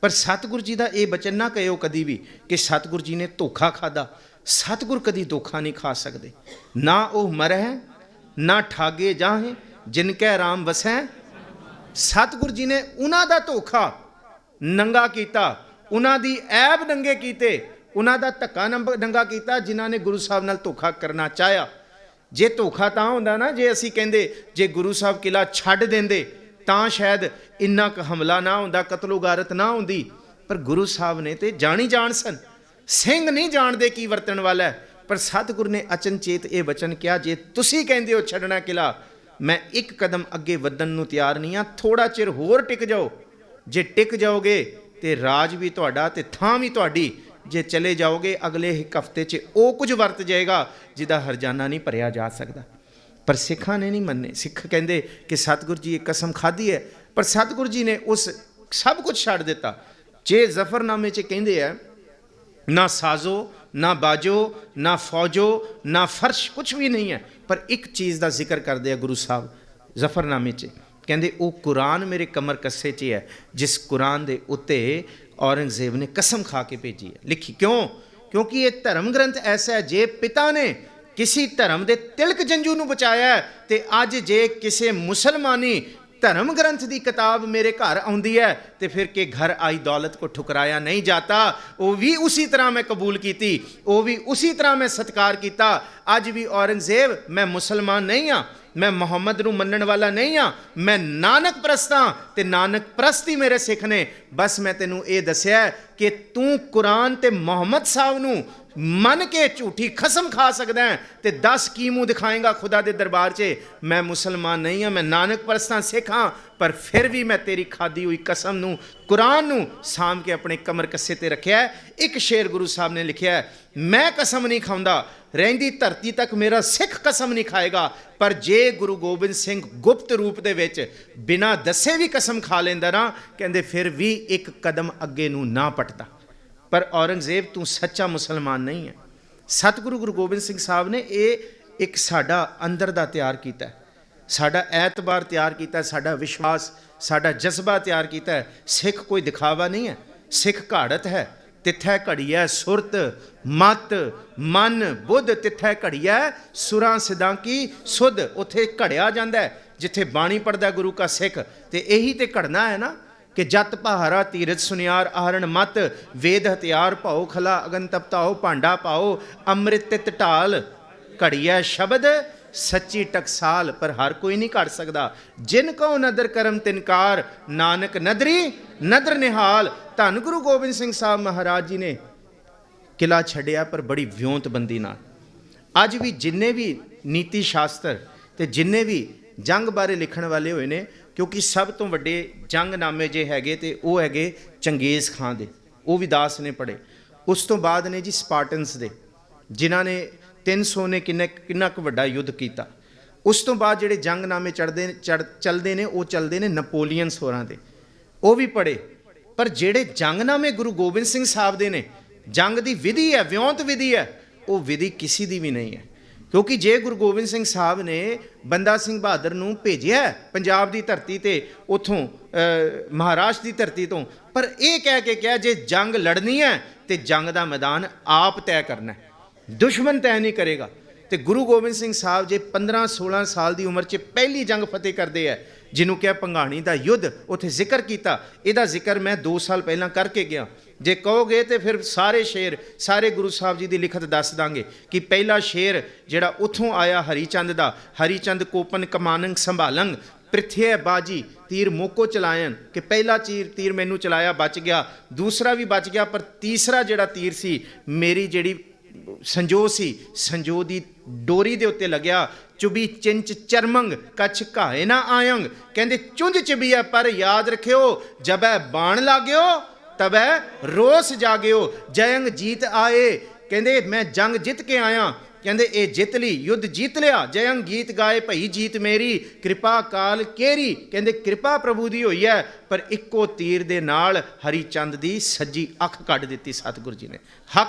ਪਰ ਸਤਿਗੁਰੂ ਜੀ ਦਾ ਇਹ ਬਚਨ ਨਾ ਕਹਿਓ ਕਦੀ ਵੀ ਕਿ ਸਤਿਗੁਰੂ ਜੀ ਨੇ ਧੋਖਾ ਖਾਦਾ। ਸਤਿਗੁਰ ਕਦੀ ਧੋਖਾ ਨਹੀਂ ਖਾ ਸਕਦੇ। ਨਾ ਉਹ ਮਰਹਿ ਨਾ ਠਾਗੇ ਜਾਹੇ, ਜਿਨ ਕੈ ਰਾਮ ਵਸੈ। ਸਤਿਗੁਰੂ ਜੀ ਨੇ ਉਹਨਾਂ ਦਾ ਧੋਖਾ ਨੰਗਾ ਕੀਤਾ, ਉਹਨਾਂ ਦੀ ਐਬ ਨੰਗੇ ਕੀਤੇ, ਉਹਨਾਂ ਦਾ ਧੱਕਾ ਨੰਗਾ ਕੀਤਾ, ਜਿਨ੍ਹਾਂ ਨੇ ਗੁਰੂ ਸਾਹਿਬ ਨਾਲ ਧੋਖਾ ਕਰਨਾ ਚਾਹਿਆ। ਜੇ ਧੋਖਾ ਤਾਂ ਹੁੰਦਾ ਨਾ, ਜੇ ਅਸੀਂ ਕਹਿੰਦੇ ਜੇ ਗੁਰੂ ਸਾਹਿਬ ਕਿਲਾ ਛੱਡ ਦਿੰਦੇ ਤਾਂ ਸ਼ਾਇਦ ਇੰਨਾ ਕੁ ਹਮਲਾ ਨਾ ਹੁੰਦਾ, ਕਤਲੋ ਗਾਰਤ ਨਾ ਹੁੰਦੀ, ਪਰ ਗੁਰੂ ਸਾਹਿਬ ਨੇ ਤੇ ਜਾਣੀ ਜਾਣ ਸਨ। ਸਿੰਘ ਨਹੀਂ ਜਾਣਦੇ ਕੀ ਵਰਤਣ ਵਾਲਾ ਹੈ, ਪਰ ਸਤਿਗੁਰੂ ਨੇ ਅਚਨਚੇਤ ਇਹ ਵਚਨ ਕਿਹਾ, ਜੇ ਤੁਸੀਂ ਕਹਿੰਦੇ ਹੋ ਛੱਡਣਾ ਕਿਲਾ, ਮੈਂ ਇੱਕ ਕਦਮ ਅੱਗੇ ਵਧਣ ਨੂੰ ਤਿਆਰ ਨਹੀਂ ਹਾਂ, ਥੋੜਾ ਚਿਰ ਹੋਰ ਟਿਕ ਜਾਓ। ਜੇ ਟਿਕ ਜਾਓਗੇ ਤੇ ਰਾਜ ਵੀ ਤੁਹਾਡਾ ਤੇ ਥਾਂ ਵੀ ਤੁਹਾਡੀ, ਜੇ ਚਲੇ ਜਾਓਗੇ ਅਗਲੇ ਇੱਕ ਹਫ਼ਤੇ 'ਚ ਉਹ ਕੁਝ ਵਰਤ ਜਾਏਗਾ ਜਿਹਦਾ ਹਰਜਾਨਾ ਨਹੀਂ ਭਰਿਆ ਜਾ ਸਕਦਾ। ਪਰ ਸਿੱਖਾਂ ਨੇ ਨਹੀਂ ਮੰਨੇ। ਸਿੱਖ ਕਹਿੰਦੇ ਕਿ ਸਤਿਗੁਰੂ ਜੀ ਇਹ ਕਸਮ ਖਾਧੀ ਹੈ, ਪਰ ਸਤਿਗੁਰੂ ਜੀ ਨੇ ਉਸ ਸਭ ਕੁਝ ਛੱਡ ਦਿੱਤਾ। ਜੇ ਜ਼ਫਰਨਾਮੇ 'ਚ ਕਹਿੰਦੇ ਆ, ਨਾ ਸਾਜ਼ੋ ਨਾ ਬਾਜੋ ਨਾ ਫੌਜੋ ਨਾ ਫਰਸ਼, ਕੁਛ ਵੀ ਨਹੀਂ ਹੈ, ਪਰ ਇੱਕ ਚੀਜ਼ ਦਾ ਜ਼ਿਕਰ ਕਰਦੇ ਆ ਗੁਰੂ ਸਾਹਿਬ ਜ਼ਫਰਨਾਮੇ 'ਚ, ਕਹਿੰਦੇ ਉਹ ਕੁਰਾਨ ਮੇਰੇ ਕਮਰ ਕੱਸੇ 'ਚ ਹੈ, ਜਿਸ ਕੁਰਾਨ ਦੇ ਉੱਤੇ ਔਰੰਗਜ਼ੇਬ ਨੇ ਕਸਮ ਖਾ ਕੇ ਭੇਜੀ ਹੈ, ਲਿਖੀ। ਕਿਉਂ? ਕਿਉਂਕਿ ਇਹ ਧਰਮ ਗ੍ਰੰਥ ਐਸਾ ਹੈ, ਜੇ ਪਿਤਾ ਨੇ ਕਿਸੇ ਧਰਮ ਦੇ ਤਿਲਕ ਜੰਜੂ ਨੂੰ ਬਚਾਇਆ, ਤੇ ਅੱਜ ਜੇ ਕਿਸੇ ਮੁਸਲਮਾਨੀ ਧਰਮ ਗ੍ਰੰਥ ਦੀ ਕਿਤਾਬ ਮੇਰੇ ਘਰ ਆਉਂਦੀ ਹੈ, ਤੇ ਫਿਰ ਕਿ ਘਰ ਆਈ ਦੌਲਤ ਕੋ ਠੁਕਰਾਇਆ ਨਹੀਂ ਜਾਤਾ, ਉਹ ਵੀ ਉਸੇ ਤਰ੍ਹਾਂ ਮੈਂ ਕਬੂਲ ਕੀਤੀ, ਉਹ ਵੀ ਉਸੇ ਤਰ੍ਹਾਂ ਮੈਂ ਸਤਿਕਾਰ ਕੀਤਾ। ਅੱਜ ਵੀ ਔਰੰਗਜ਼ੇਬ, ਮੈਂ ਮੁਸਲਮਾਨ ਨਹੀਂ ਹਾਂ, ਮੈਂ ਮੁਹੰਮਦ ਨੂੰ ਮੰਨਣ ਵਾਲਾ ਨਹੀਂ ਹਾਂ, ਮੈਂ ਨਾਨਕ ਪ੍ਰਸਤ ਹਾਂ, ਤੇ ਨਾਨਕ ਪ੍ਰਸਤੀ ਮੇਰੇ ਸਿੱਖ ਨੇ। ਬਸ ਮੈਂ ਤੈਨੂੰ ਇਹ ਦੱਸਿਆ ਕਿ ਤੂੰ ਕੁਰਾਨ ਤੇ ਮੁਹੰਮਦ ਸਾਹਿਬ ਨੂੰ ਮੰਨ ਕੇ ਝੂਠੀ ਕਸਮ ਖਾ ਸਕਦਾ ਹੈ, ਤੇ 10 ਕੀ ਮੂੰਹ ਦਿਖਾਏਗਾ ਖੁਦਾ ਦੇ ਦਰਬਾਰ 'ਚ। ਮੈਂ ਮੁਸਲਮਾਨ ਨਹੀਂ ਹਾਂ, ਮੈਂ ਨਾਨਕ ਪ੍ਰਸਤ ਹਾਂ, ਸਿੱਖ ਹਾਂ, ਪਰ ਫਿਰ ਵੀ ਮੈਂ ਤੇਰੀ ਖਾਦੀ ਹੋਈ ਕਸਮ ਨੂੰ, ਕੁਰਾਨ ਨੂੰ ਸਾਂਭ ਕੇ ਆਪਣੇ ਕਮਰ ਕੱਸੇ ਤੇ ਰੱਖਿਆ। ਇੱਕ ਸ਼ੇਰ ਗੁਰੂ ਸਾਹਿਬ ਨੇ ਲਿਖਿਆ, ਮੈਂ ਕਸਮ ਨਹੀਂ ਖਾਂਦਾ, ਰਹਿੰਦੀ ਧਰਤੀ ਤੱਕ ਮੇਰਾ ਸਿੱਖ ਕਸਮ ਨਹੀਂ ਖਾਏਗਾ, ਪਰ ਜੇ ਗੁਰੂ ਗੋਬਿੰਦ ਸਿੰਘ ਗੁਪਤ ਰੂਪ ਦੇ ਵਿੱਚ ਬਿਨਾਂ ਦੱਸੇ ਵੀ ਕਸਮ ਖਾ ਲੈਂਦਾ ਨਾ, ਕਹਿੰਦੇ ਫਿਰ ਵੀ ਇੱਕ ਕਦਮ ਅੱਗੇ ਨੂੰ ਨਾ ਪਟਦਾ। ਪਰ ਔਰੰਗਜ਼ੇਬ ਤੂੰ ਸੱਚਾ ਮੁਸਲਮਾਨ ਨਹੀਂ ਹੈ। ਸਤਿਗੁਰੂ ਗੁਰੂ ਗੋਬਿੰਦ ਸਿੰਘ ਸਾਹਿਬ ਨੇ ਇਹ ਇੱਕ ਸਾਡਾ ਅੰਦਰ ਦਾ ਤਿਆਰ ਕੀਤਾ, ਸਾਡਾ ਐਤਬਾਰ ਤਿਆਰ ਕੀਤਾ, ਸਾਡਾ ਵਿਸ਼ਵਾਸ, ਸਾਡਾ ਜਜ਼ਬਾ ਤਿਆਰ ਕੀਤਾ। ਸਿੱਖ ਕੋਈ ਦਿਖਾਵਾ ਨਹੀਂ ਹੈ, सिख घाड़त है तिथै घड़िया सुरत मत मन बुद्ध तिथै घड़िया सुरां सिद्धां की सुध। उत्थे घड़िया जांदा है जिथे बाणी पढ़दा गुरु का सिख। ते यही ते घड़ना है ना कि जत पहारा तीरथ सुनियार आहरण मत वेद हथियार पाओ खला अगन तपताओ भांडा पाओ अमृत तित ढाल घड़िया शब्द सच्ची टकसाल। पर हर कोई नहीं घड़ सकता। जिन को नदर करम तिनकार नानक नदरी नदर निहाल। धन गुरु गोबिंद सिंह साहब महाराज जी ने किला छड्डिया पर बड़ी विਉਂਤਬੰਦੀ नाल। अज भी जिन्ने भी नीति शास्त्र ते जिन्ने भी जंग बारे लिखण वाले होए ने, क्योंकि सब तो वड्डे जंगनामे जे हैगे ते वो हैगे चंगेज़ खां दे, वो भी दास ने पढ़े। उस तो बाद ने जी स्पार्टन्स दे, जिन्हां ने 300 ने किन्ना क वड्डा युद्ध किया। उस तो बाद जिहड़े जंगनामे चलते ने वो चलते ने नपोलीयन सोरां दे, वो भी पढ़े। पर जिहड़े जंगनामे गुरु गोबिंद सिंह साहब दे ने, जंग की विधि है, विਉਂਤ विधि है, वो विधि किसी की भी नहीं है। क्योंकि जे गुरु गोबिंद सिंह साहब ने बंदा सिंह बहादुर नूं भेजिया पंजाब की धरती ते, उथों महाराष्ट्र की धरती तो, पर यह कह के क्या जे जंग लड़नी है तो जंग का मैदान आप तय करना है, दुश्मन तय नहीं करेगा। तो गुरु गोबिंद सिंह साहब जे 15-16 साल की उम्र च पहली जंग फतेह करते हैं, जिन्हों क्या भंगाणी का युद्ध उत्थे जिक्र किया। यदा जिक्र मैं 2 साल पहला करके गया। जे कहोगे तो फिर सारे शेर सारे गुरु साहब जी की लिखत दस दांगे कि पहला शेर जिहड़ा उथों आया हरीचंद का, हरीचंद कोपन कमानंग संभालंग पृथ्वी बाजी तीर मोको चलायन, कि पहला तीर मैनू चलाया बच गया, दूसरा भी बच गया, पर तीसरा जिहड़ा तीर सी मेरी जिहड़ी संजो सी, संजो की डोरी दे उत्ते लग्या। चुबी चिंच चरमंग कछ घाए ना आयंग, कहते चुंझ चबिया पर याद रखियो जब बाण लाग्यो तब रोस जागियो। जयंग जीत आए, कहते मैं जंग जित के आया, कहते ये जित ली युद्ध जीत लिया। जयंग गीत गाए भई जीत मेरी कृपा काल केरी, कहते कृपा प्रभु दी होई है। पर इक्को तीर दे नाल हरीचंद दी सज्जी अख कढ़ दिती सतगुरु जी ने,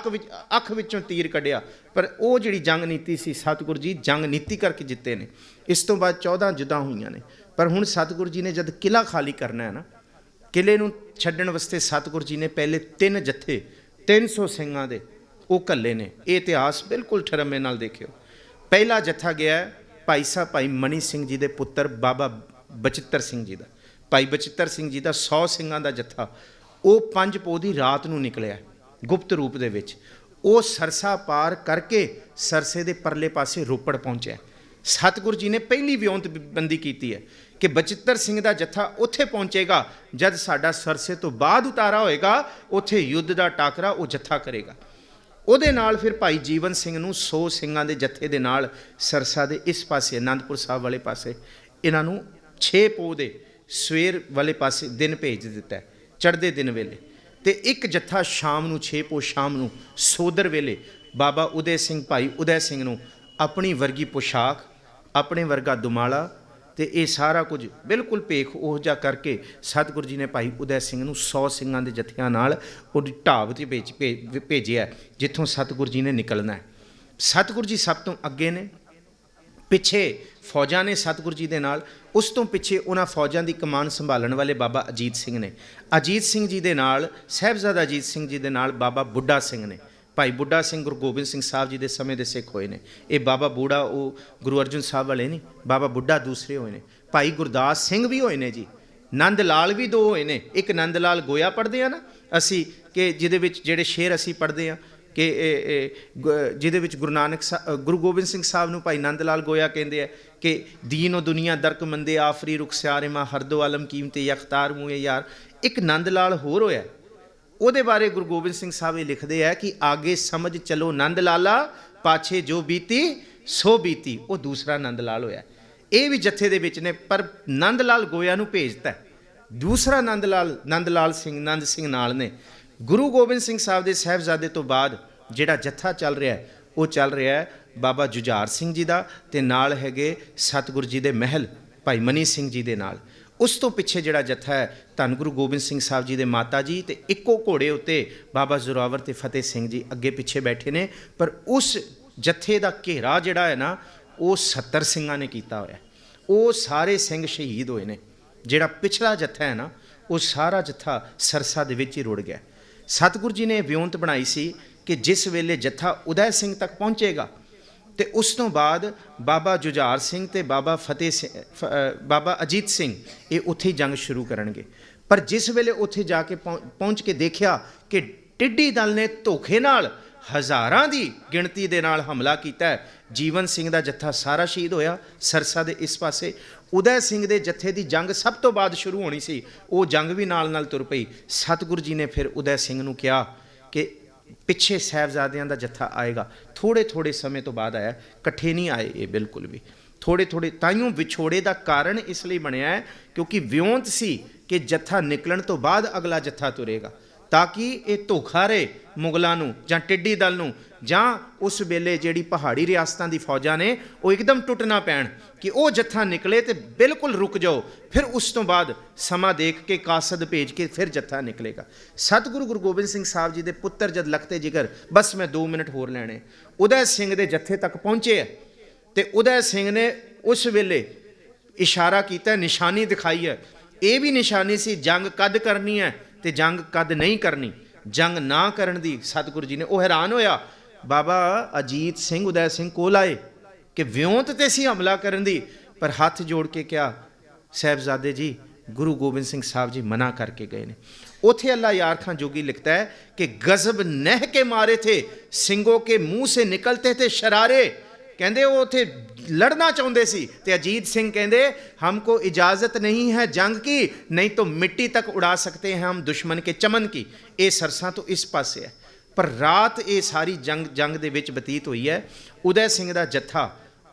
अख विचों तीर कढ़िया। पर वो जिहड़ी जंग नीति सी सतगुरु जी जंग नीति करके जिते ने। इस तो बाद 14 जुद्धां होईयां ने। पर हुण सतगुरु जी ने जद किला खाली करना है ना, किले नूं छड्डण वास्ते सतगुरु जी ने पहले 3 जत्थे 300 ਸਿੰਘਾਂ ਦੇ वो घल्ले ने। ये इतिहास बिल्कुल ठरमे नाल देखियो। पहला जत्था गया भाई साहब भाई मनी सिंह जी के पुत्र बाबा बचित्तर सिंह जी का, भाई बचित्तर सिंह जी का 100 ਸਿੰਘਾਂ ਦਾ जत्था, वो 5 ਪੋਹ ਦੀ रात ਨੂੰ निकलिया गुप्त रूप ਦੇ ਵਿੱਚ। ਉਹ सरसा पार करके सरसे ਦੇ परले पासे रोपड़ पहुँचा। सतगुरु जी ने पहली ਵਿਉਂਤਬੰਦੀ की है कि बचित्तर सिंह का जत्था उत्थे पहुँचेगा जब साडा सरसे तो बाद उतारा होएगा, उत्थे युद्ध का टाकरा वो जत्था करेगा। ਉਹਦੇ ਨਾਲ फिर भाई जीवन सिंह ਨੂੰ 100 ਸਿੰਘਾਂ ਦੇ ਜੱਥੇ ਦੇ ਨਾਲ सरसा ਦੇ इस पासे आनंदपुर साहब वाले पासे इन्हां ਨੂੰ 6 ਪੋਹ ਦੇ ਸਵੇਰ ਵਾਲੇ ਪਾਸੇ दिन भेज दिता है चढ़दे दिन वेले। तो एक जत्था शाम ਨੂੰ 6 ਪੋਹ शाम ਨੂੰ सोदर वेले बाबा उदय सिंह भाई उदय सिंह ਨੂੰ अपनी वर्गी पोशाक अपने वर्गा दुमाला तो ये सारा कुछ बिल्कुल भेख ओह जा करके सतगुरु जी ने भाई उदय सिंह ਨੂੰ 100 ਸਿੰਘਾਂ ਦੇ ਜੱਥਿਆਂ ਨਾਲ ਉਹਦੀ ਢਾਬ 'ਤੇ ਭੇਜਿਆ ਜਿੱਥੋਂ सतगुरु जी ने निकलना है। सतगुरु जी सब तो अगे ने, पिछे फौजां ने सतगुरु जी दे नाल, उस तो पिछे उन्हां फौजां दी कमान संभालण वाले बाबा अजीत सिंह ने। अजीत सिंह जी दे नाल साहिबजादा अजीत सिंह जी दे नाल बाबा बुढ़ा सिंह ने। भाई बुढ़ा सिंह गुरु गोबिंद सिंह साहब जी के समय के सिख होए ने। ये बाबा बूढ़ा वो गुरु अर्जुन साहब वाले नहीं, बाबा बुढ़ा दूसरे होए ने। भाई गुरदास सिंह भी होए ने जी, नंद लाल भी 2 होए ने। एक नंद लाल गोया पढ़ते हैं ना असी, कि जिहदे विच जिहड़े शेर असी पढ़ते हैं कि जिहदे विच गुरु नानक गुरु गोबिंद सिंह साहब नूं भाई नंद लाल गोया कहते हैं कि दीनो दुनिया दरक मंदे आफरी रुख स्यारे मां हरदो आलम कीमते यख्तार मुए यार। एक नंद लाल होर होया, ਉਹਦੇ बारे गुरु गोबिंद सिंह साहब ये लिखते हैं कि आगे समझ चलो नंद लाला पाछे जो बीती सो बीती। वो दूसरा नंद लाल होया। ये भी जत्थे दे विच ने, पर नंद लाल गोया नूं भेजता है। दूसरा नंद लाल सिंह नंद सिंह नाल ने। गुरु गोबिंद सिंह साहब के साहिबजादे तो बाद जिहड़ा जत्था चल रहा है वो चल रहा है बाबा जुझार सिंह जी का, ते नाल हैगे सतगुरु जी के महल भाई मनी सिंह जी के नाल। उस तो पिछे जिहड़ा जत्था है धन गुरु गोबिंद सिंह साहब जी के माता जी ते इक्को घोड़े उत्ते बाबा जोरावर ते फतेह सिंह जी अगे पिछे बैठे ने। पर उस जत्थे का घेरा जिहड़ा है ना वो 70 ਸਿੰਘਾਂ ने किया होया। वो सारे सिंह शहीद होए ने। जिहड़ा पिछला जत्था है ना वो सारा जत्था सरसा दे विच ही रुड़ गया। ਸਤਿਗੁਰੂ ਜੀ ਨੇ ਵਿਉਂਤ ਬਣਾਈ ਸੀ ਕਿ ਜਿਸ ਵੇਲੇ ਜੱਥਾ ਉਦੈ ਸਿੰਘ ਤੱਕ ਪਹੁੰਚੇਗਾ ਤੇ ਉਸ ਤੋਂ ਬਾਅਦ ਬਾਬਾ ਜੁਝਾਰ ਸਿੰਘ ਤੇ ਬਾਬਾ ਬਾਬਾ ਅਜੀਤ ਸਿੰਘ ਇਹ ਉੱਥੇ ਜੰਗ ਸ਼ੁਰੂ ਕਰਨਗੇ। ਪਰ ਜਿਸ ਵੇਲੇ ਉੱਥੇ ਜਾ ਕੇ ਪਹੁੰਚ ਕੇ ਦੇਖਿਆ ਕਿ ਟਿੱਡੀ ਦਲ ਨੇ ਧੋਖੇ ਨਾਲ ਹਜ਼ਾਰਾਂ ਦੀ ਗਿਣਤੀ ਦੇ ਨਾਲ ਹਮਲਾ ਕੀਤਾ ਹੈ, ਜੀਵਨ ਸਿੰਘ ਦਾ ਜੱਥਾ ਸਾਰਾ ਸ਼ਹੀਦ ਹੋਇਆ ਸਰਸਾ ਦੇ ਇਸ ਪਾਸੇ। ਉਦੈ ਸਿੰਘ ਦੇ ਜੱਥੇ ਦੀ ਜੰਗ ਸਭ ਤੋਂ ਬਾਅਦ ਸ਼ੁਰੂ ਹੋਣੀ ਸੀ, ਉਹ ਜੰਗ ਵੀ ਨਾਲ ਨਾਲ ਤੁਰ ਪਈ। ਸਤਿਗੁਰੂ ਜੀ ਨੇ ਫਿਰ ਉਦੈ ਸਿੰਘ ਨੂੰ ਕਿਹਾ ਕਿ ਪਿੱਛੇ ਸਾਹਿਬਜ਼ਾਦਿਆਂ ਦਾ ਜੱਥਾ ਆਏਗਾ। ਥੋੜ੍ਹੇ ਥੋੜ੍ਹੇ ਸਮੇਂ ਤੋਂ ਬਾਅਦ ਆਇਆ, ਇਕੱਠੇ ਨਹੀਂ ਆਏ ਇਹ ਬਿਲਕੁਲ ਵੀ, ਥੋੜ੍ਹੇ ਥੋੜ੍ਹੇ। ਤਾਈਓਂ ਵਿਛੋੜੇ ਦਾ ਕਾਰਨ ਇਸ ਲਈ ਬਣਿਆ ਹੈ ਕਿਉਂਕਿ ਵਿਉਂਤ ਸੀ ਕਿ ਜੱਥਾ ਨਿਕਲਣ ਤੋਂ ਬਾਅਦ ਅਗਲਾ ਜੱਥਾ ਤੁਰੇਗਾ, ਤਾਂ ਕਿ ਇਹ ਧੋਖਾ ਰਹੇ ਮੁਗਲਾਂ ਨੂੰ ਜਾਂ ਟਿੱਡੀ ਦਲ ਨੂੰ, ਜਾਂ ਉਸ ਵੇਲੇ ਜਿਹੜੀ ਪਹਾੜੀ ਰਿਆਸਤਾਂ ਦੀ ਫੌਜਾਂ ਨੇ ਉਹ ਇੱਕਦਮ ਟੁੱਟ ਨਾ ਪੈਣ, ਕਿ ਉਹ ਜੱਥਾ ਨਿਕਲੇ ਤੇ ਬਿਲਕੁਲ ਰੁਕ ਜਾਓ, ਫਿਰ ਉਸ ਤੋਂ ਬਾਅਦ ਸਮਾਂ ਦੇਖ ਕੇ ਕਾਸਦ ਭੇਜ ਕੇ ਫਿਰ ਜੱਥਾ ਨਿਕਲੇਗਾ। ਸਤਿਗੁਰੂ ਗੁਰੂ ਗੋਬਿੰਦ ਸਿੰਘ ਸਾਹਿਬ ਜੀ ਦੇ ਪੁੱਤਰ ਜਦ ਲਖਤੇ ਜਿਗਰ, ਬਸ ਮੈਂ 2 ਮਿੰਟ ਹੋਰ ਲੈਣੇ, ਉਦੈ ਸਿੰਘ ਦੇ ਜੱਥੇ ਤੱਕ ਪਹੁੰਚੇ ਹੈ ਤੇ ਉਦੈ ਸਿੰਘ ਨੇ ਉਸ ਵੇਲੇ ਇਸ਼ਾਰਾ ਕੀਤਾ, ਨਿਸ਼ਾਨੀ ਦਿਖਾਈ ਹੈ। ਇਹ ਵੀ ਨਿਸ਼ਾਨੀ ਸੀ ਜੰਗ ਕਦ ਕਰਨੀ ਹੈ ਤੇ ਜੰਗ ਕਦ ਨਹੀਂ ਕਰਨੀ, ਜੰਗ ਨਾ ਕਰਨ ਦੀ। ਸਤਿਗੁਰੂ ਜੀ ਨੇ, ਉਹ ਹੈਰਾਨ ਹੋਇਆ। ਬਾਬਾ ਅਜੀਤ ਸਿੰਘ ਉਦੈ ਸਿੰਘ ਕੋਲ ਆਏ ਕਿ ਵਿਉਂਤ ਤੇ ਸੀ ਹਮਲਾ ਕਰਨ ਦੀ, ਪਰ ਹੱਥ ਜੋੜ ਕੇ ਕਿਹਾ ਸਾਹਿਬਜ਼ਾਦੇ ਜੀ ਗੁਰੂ ਗੋਬਿੰਦ ਸਿੰਘ ਸਾਹਿਬ ਜੀ ਮਨਾ ਕਰਕੇ ਗਏ ਨੇ। ਉੱਥੇ ਅੱਲਾ यार खां जोगी लिखता है कि गजब नह के मारे थे ਸਿੰਘੋਂ के मुंह से निकलते थे शरारे। ਕਹਿੰਦੇ ਉਹ ਉੱਥੇ ਲੜਨਾ ਚਾਹੁੰਦੇ ਸੀ ਤੇ ਅਜੀਤ ਸਿੰਘ ਕਹਿੰਦੇ हमको इजाज़त नहीं है जंग की, नहीं तो मिट्टी तक उड़ा सकते हैं हम दुश्मन के चमन की। ਇਹ ਸਰਸਾਂ ਤੋਂ ਇਸ ਪਾਸੇ ਹੈ, ਪਰ ਰਾਤ ਇਹ ਸਾਰੀ ਜੰਗ ਦੇ ਵਿੱਚ ਬਤੀਤ ਹੋਈ ਹੈ। ਉਦੈ ਸਿੰਘ ਦਾ ਜੱਥਾ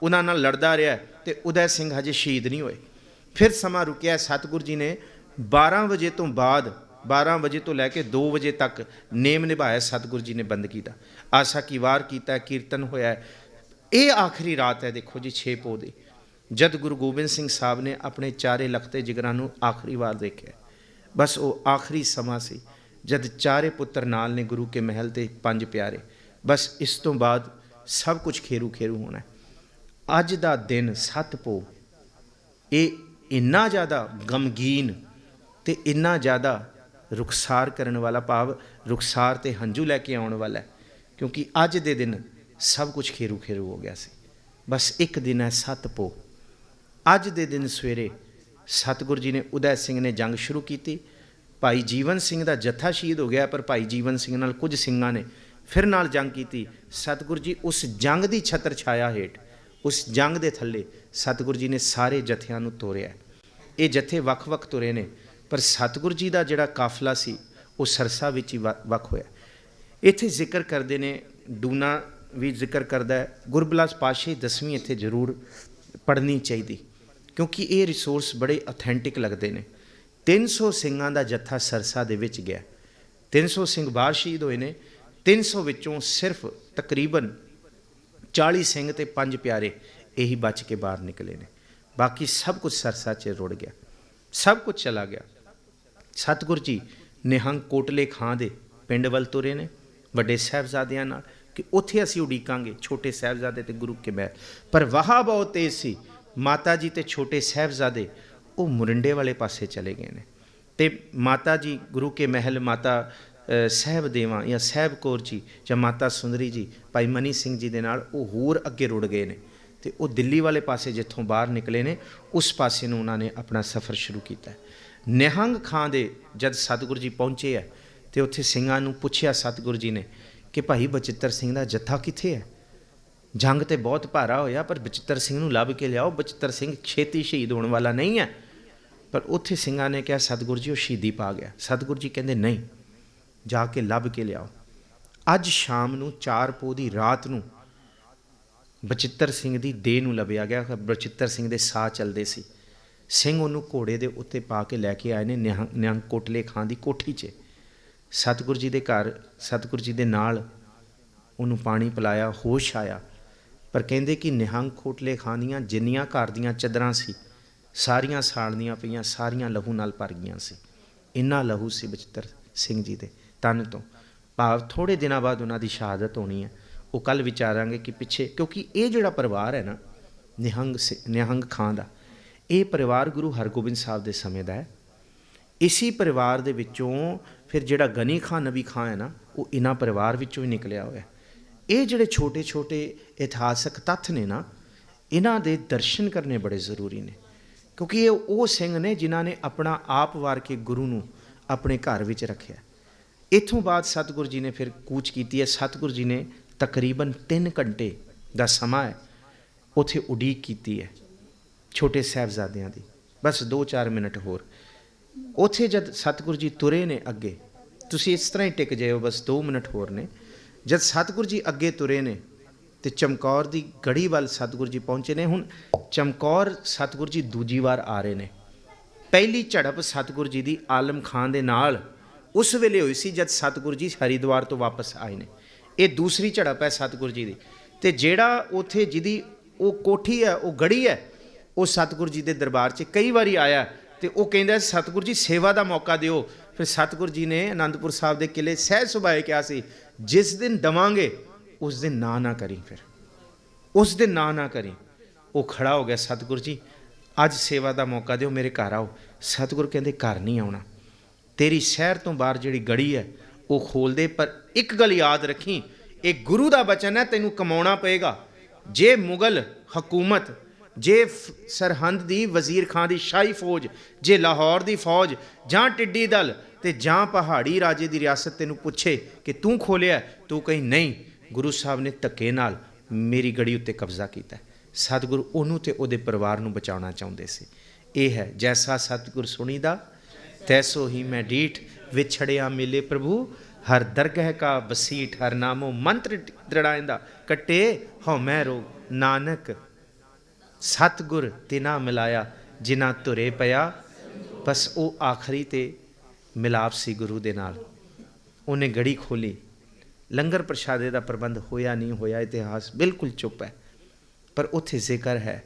ਉਹਨਾਂ ਨਾਲ ਲੜਦਾ ਰਿਹਾ ਤੇ ਉਦੈ ਸਿੰਘ ਹਜੇ ਸ਼ਹੀਦ ਨਹੀਂ ਹੋਏ। ਫਿਰ ਸਮਾਂ ਰੁਕਿਆ। ਸਤਿਗੁਰੂ ਜੀ ਨੇ 12 ਵਜੇ ਤੋਂ ਬਾਅਦ, 12 ਵਜੇ ਤੋਂ ਲੈ ਕੇ 2 ਵਜੇ ਤੱਕ ਨੇਮ ਨਿਭਾਇਆ ਸਤਿਗੁਰੂ ਜੀ ਨੇ ਬੰਦਗੀ ਦਾ। ਆਸਾ ਕੀ ਵਾਰ ਕੀਤਾ, ਕੀਰਤਨ ਹੋਇਆ। ਇਹ ਆਖਰੀ ਰਾਤ ਹੈ ਦੇਖੋ ਜੀ 6 ਪੋਹ ਦੀ, ਜਦ ਗੁਰੂ ਗੋਬਿੰਦ ਸਿੰਘ ਸਾਹਿਬ ਨੇ ਆਪਣੇ ਚਾਰੇ ਲਖਤੇ ਜਿਗਰਾਂ ਨੂੰ ਆਖਰੀ ਵਾਰ ਦੇਖਿਆ। ਬਸ ਉਹ ਆਖਰੀ ਸਮਾਂ ਸੀ ਜਦ ਚਾਰੇ ਪੁੱਤਰ ਨਾਲ ਨੇ ਗੁਰੂ ਕੇ ਮਹਿਲ ਤੇ 5 ਪਿਆਰੇ। ਬਸ ਇਸ ਤੋਂ ਬਾਅਦ ਸਭ ਕੁਝ ਖੇਰੂ ਖੇਰੂ ਹੋਣਾ। ਅੱਜ ਦਾ ਦਿਨ 7 ਪੋਹ ਇਹ ਇੰਨਾ ਜ਼ਿਆਦਾ ਗਮਗੀਨ ਤੇ ਇੰਨਾ ਜ਼ਿਆਦਾ ਰੁਖਸਾਰ ਕਰਨ ਵਾਲਾ, ਭਾਵ ਰੁਖਸਾਰ ਤੇ ਹੰਝੂ ਲੈ ਕੇ ਆਉਣ ਵਾਲਾ, ਕਿਉਂਕਿ ਅੱਜ ਦੇ ਦਿਨ ਸਭ ਕੁਝ ਖੇਰੂ ਖੇਰੂ ਹੋ ਗਿਆ ਸੀ। ਬਸ ਇੱਕ ਦਿਨ ਹੈ 7 ਪੋਹ। ਅੱਜ ਦੇ ਦਿਨ ਸਵੇਰੇ ਸਤਿਗੁਰੂ ਜੀ ਨੇ, ਉਦੈ ਸਿੰਘ ਨੇ ਜੰਗ ਸ਼ੁਰੂ ਕੀਤੀ। ਭਾਈ ਜੀਵਨ ਸਿੰਘ ਦਾ ਜੱਥਾ ਸ਼ਹੀਦ ਹੋ ਗਿਆ, ਪਰ ਭਾਈ ਜੀਵਨ ਸਿੰਘ ਨਾਲ ਕੁਝ ਸਿੰਘਾਂ ਨੇ ਫਿਰ ਨਾਲ ਜੰਗ ਕੀਤੀ। ਸਤਿਗੁਰੂ ਜੀ ਉਸ ਜੰਗ ਦੀ ਛਤਰ ਛਾਇਆ ਹੇਠ, ਉਸ ਜੰਗ ਦੇ ਥੱਲੇ ਸਤਿਗੁਰੂ ਜੀ ਨੇ ਸਾਰੇ ਜਥਿਆਂ ਨੂੰ ਤੋਰਿਆ। ਇਹ ਜਥੇ ਵੱਖ-ਵੱਖ ਤੁਰੇ ਨੇ, ਪਰ ਸਤਿਗੁਰੂ ਜੀ ਦਾ ਜਿਹੜਾ ਕਾਫਲਾ ਸੀ ਉਹ ਸਰਸਾ ਵਿੱਚ ਹੀ ਵੱਖ ਹੋਇਆ। ਇੱਥੇ ਜ਼ਿਕਰ ਕਰਦੇ ਨੇ, ਡੂਨਾ ਵੀ ਜ਼ਿਕਰ ਕਰਦਾ ਹੈ, ਗੁਰਬਿਲਾਸ ਪਾਤਸ਼ਾਹੀ 10ਵੀਂ ਇੱਥੇ ਜ਼ਰੂਰ ਪੜ੍ਹਨੀ ਚਾਹੀਦੀ, ਕਿਉਂਕਿ ਇਹ ਰਿਸੋਰਸ ਬੜੇ ਅਥੈਂਟਿਕ ਲੱਗਦੇ ਨੇ। 300 ਸਿੰਘਾਂ ਦਾ ਜੱਥਾ ਸਰਸਾ ਦੇ ਵਿੱਚ ਗਿਆ। 300 ਸਿੰਘ ਬਾਹਰ ਸ਼ਹੀਦ ਹੋਏ ਨੇ। 300 ਵਿੱਚੋਂ ਸਿਰਫ ਤਕਰੀਬਨ 40 ਸਿੰਘ ਤੇ 5 ਪਿਆਰੇ ਇਹੀ ਬਚ ਕੇ ਬਾਹਰ ਨਿਕਲੇ ਨੇ। ਬਾਕੀ ਸਭ ਕੁਝ ਸਰਸਾ 'ਚ ਰੁੜ ਗਿਆ, ਸਭ ਕੁਝ ਚਲਾ ਗਿਆ। ਸਤਿਗੁਰੂ ਜੀ ਨਿਹੰਗ ਕੋਟਲੇ ਖਾਂ ਦੇ ਪਿੰਡ ਵੱਲ ਤੁਰੇ ਨੇ ਵੱਡੇ ਸਾਹਿਬਜ਼ਾਦਿਆਂ ਨਾਲ, ਕਿ ਉੱਥੇ ਅਸੀਂ ਉਡੀਕਾਂਗੇ ਛੋਟੇ ਸਾਹਿਬਜ਼ਾਦੇ ਤੇ ਗੁਰੂ ਕੇ ਮਹਿਲ। ਪਰ ਵਾਹ ਬਹੁਤ ਤੇਜ਼ ਸੀ। ਮਾਤਾ ਜੀ ਤੇ ਛੋਟੇ ਸਾਹਿਬਜ਼ਾਦੇ ਉਹ ਮੁਰਿੰਡੇ ਵਾਲੇ ਪਾਸੇ ਚਲੇ ਗਏ ਨੇ, ਤੇ ਮਾਤਾ ਜੀ ਗੁਰੂ ਕੇ ਮਹਿਲ, ਮਾਤਾ ਸਾਹਿਬ ਦੇਵਾਂ ਜਾਂ ਸਾਹਿਬ ਕੌਰ ਜੀ ਜਾਂ ਮਾਤਾ ਸੁੰਦਰੀ ਜੀ ਭਾਈ ਮਨੀ ਸਿੰਘ ਜੀ ਦੇ ਨਾਲ ਉਹ ਹੋਰ ਅੱਗੇ ਰੁੜ ਗਏ ਨੇ, ਤੇ ਉਹ ਦਿੱਲੀ ਵਾਲੇ ਪਾਸੇ ਜਿੱਥੋਂ ਬਾਹਰ ਨਿਕਲੇ ਨੇ ਉਸ ਪਾਸੇ ਨੂੰ ਉਹਨਾਂ ਨੇ ਆਪਣਾ ਸਫ਼ਰ ਸ਼ੁਰੂ ਕੀਤਾ। ਨਿਹੰਗ ਖਾਂ ਦੇ ਜਦ ਸਤਿਗੁਰੂ ਜੀ ਪਹੁੰਚੇ ਹੈ ਤੇ ਉੱਥੇ ਸਿੰਘਾਂ ਨੂੰ ਪੁੱਛਿਆ ਸਤਿਗੁਰੂ ਜੀ ਨੇ ਕਿ ਭਾਈ ਬਚਿੱਤਰ ਸਿੰਘ ਦਾ ਜੱਥਾ ਕਿੱਥੇ ਹੈ? ਜੰਗ ਤੇ ਬਹੁਤ ਭਾਰਾ ਹੋਇਆ, ਪਰ ਬਚਿੱਤਰ ਸਿੰਘ ਨੂੰ ਲੱਭ ਕੇ ਲਿਆਓ, ਬਚਿੱਤਰ ਸਿੰਘ ਛੇਤੀ ਸ਼ਹੀਦ ਹੋਣ ਵਾਲਾ ਨਹੀਂ ਹੈ। ਪਰ ਉੱਥੇ ਸਿੰਘਾਂ ਨੇ ਕਿਹਾ ਸਤਿਗੁਰੂ ਜੀ ਉਹ ਸ਼ਹੀਦੀ ਪਾ ਗਿਆ। ਸਤਿਗੁਰੂ ਜੀ ਕਹਿੰਦੇ ਨਹੀਂ, ਜਾ ਕੇ ਲੱਭ ਕੇ ਲਿਆਓ। ਅੱਜ ਸ਼ਾਮ ਨੂੰ 4 ਪੋਹ ਦੀ ਰਾਤ ਨੂੰ ਬਚਿੱਤਰ ਸਿੰਘ ਦੀ ਦੇਹ ਨੂੰ ਲੱਭਿਆ ਗਿਆ। ਬਚਿੱਤਰ ਸਿੰਘ ਦੇ ਸਾਹ ਚੱਲਦੇ ਸੀ। ਸਿੰਘ ਉਹਨੂੰ ਘੋੜੇ ਦੇ ਉੱਤੇ ਪਾ ਕੇ ਲੈ ਕੇ ਆਏ ਨੇ ਨਿਹੰਗ ਕੋਟਲੇ ਖਾਂ ਦੀ ਕੋਠੀ 'ਚ। ਸਤਿਗੁਰੂ ਜੀ ਦੇ ਘਰ ਸਤਿਗੁਰੂ ਜੀ ਦੇ ਨਾਲ ਉਹਨੂੰ ਪਾਣੀ ਪਿਲਾਇਆ, ਹੋਸ਼ ਆਇਆ। ਪਰ ਕਹਿੰਦੇ ਕਿ ਨਿਹੰਗ ਕੋਟਲੇ ਖਾਂ ਦੀਆਂ ਜਿੰਨੀਆਂ ਘਰ ਦੀਆਂ ਚਾਦਰਾਂ ਸੀ ਸਾਰੀਆਂ ਸਾੜਨੀਆਂ ਪਈਆਂ, ਸਾਰੀਆਂ ਲਹੂ ਨਾਲ ਭਰ ਗਈਆਂ ਸੀ। ਇੰਨਾ ਲਹੂ ਸੀ ਬਚਿੱਤਰ ਸਿੰਘ ਜੀ ਦੇ ਤਨ ਤੋਂ। ਭਾਵ ਥੋੜ੍ਹੇ ਦਿਨਾਂ ਬਾਅਦ ਉਹਨਾਂ ਦੀ ਸ਼ਹਾਦਤ ਹੋਣੀ ਹੈ। ਉਹ ਕੱਲ੍ਹ ਵਿਚਾਰਾਂਗੇ ਕਿ ਪਿੱਛੇ, ਕਿਉਂਕਿ ਇਹ ਜਿਹੜਾ ਪਰਿਵਾਰ ਹੈ ਨਾ ਨਿਹੰਗ ਖਾਂ ਦਾ, ਇਹ ਪਰਿਵਾਰ ਗੁਰੂ ਹਰਗੋਬਿੰਦ ਸਾਹਿਬ ਦੇ ਸਮੇਂ ਦਾ ਹੈ। इसी परिवार दे विचों फिर जिहड़ा गनी खां नबी खां है ना, वो इन्हां परिवार विचों ही निकलिया होया। ये जिहड़े छोटे छोटे इतिहासक तत्थ ने ना, इन्हां दे दर्शन करने बड़े ज़रूरी ने, क्योंकि ये वो सिंह ने जिन्हां ने अपना आप वार के गुरु नूं अपने घर विच रखिया। इत्थों बाद सतगुरु जी ने फिर कूच की है। सतगुरु जी ने तकरीबन 3 घंटे का समा है उत्थे उडीक की है छोटे साहबजादियां दी, बस 2-4 मिनट होर। उत्थे जद सतगुरु जी तुरे ने अगे, तुसी इस तरह ही टिक जाओ, बस 2 मिनट होर ने। जद सतगुरु जी अगे तुरे ने तो चमकौर की गढ़ी वाल सतगुरु जी पहुँचे ने। हुण चमकौर सतगुरु जी दूजी वार आ रहे हैं। पहली झड़प सतगुरु जी की आलम खां दे नाल उस वेले हुई सी जद सतगुरु जी हरिद्वार तो वापस आए ने। ये दूसरी झड़प है सतगुरु जी की। तो जेड़ा उत्थे जिहदी वो कोठी है, वो गढ़ी है, वो सतगुरु जी के दरबार से कई बारी आया। तो वह कहता सतगुरु जी सेवा का मौका दिओ। फिर सतगुरु जी ने आनंदपुर साहब के किले सहज सुभाए कहा सी, जिस दिन दवांगे उस दिन ना करी, फिर उस दिन ना करी। वो खड़ा हो गया, सतगुरु जी अज सेवा का मौका दिओ, मेरे घर आओ। सतगुरु कहते घर नहीं आना, तेरी शहर तो बाहर जिहड़ी गढ़ी है वो खोल दे, पर एक गल याद रखी, एक गुरु का बचन है, तेनू कमाना पेगा। जे मुगल हकूमत, जे सरहंद की वजीर खां की शाही फौज, जे लाहौर की फौज, जां टिड्डी दल, तो जां पहाड़ी राजे की रियासत तेनू पूछे कि तू खोलिया, तू कहीं नहीं, गुरु साहब ने धक्के नाल मेरी गढ़ी उत्ते कब्जा किया। सतगुरु उन्होंने तो उहदे परिवार नूं बचाउणा चाहुंदे सी। यह है जैसा सतगुर सुनीदा तैसो ही मैं डीठ, विछड़िया मिले प्रभु हर दरगह का बसीठ, हर नामो मंत्र दृढ़ाइंदा कटे हो मैं रोग, नानक सतगुर तिना मिलाया जिना धुरे पया। बस वो आखिरी ते मिलाप सी गुरु दे नाल। उन्हें गढ़ी खोली, लंगर प्रशादे का प्रबंध होया नहीं होया, इतिहास बिल्कुल चुप है। पर उत्थे जिक्र है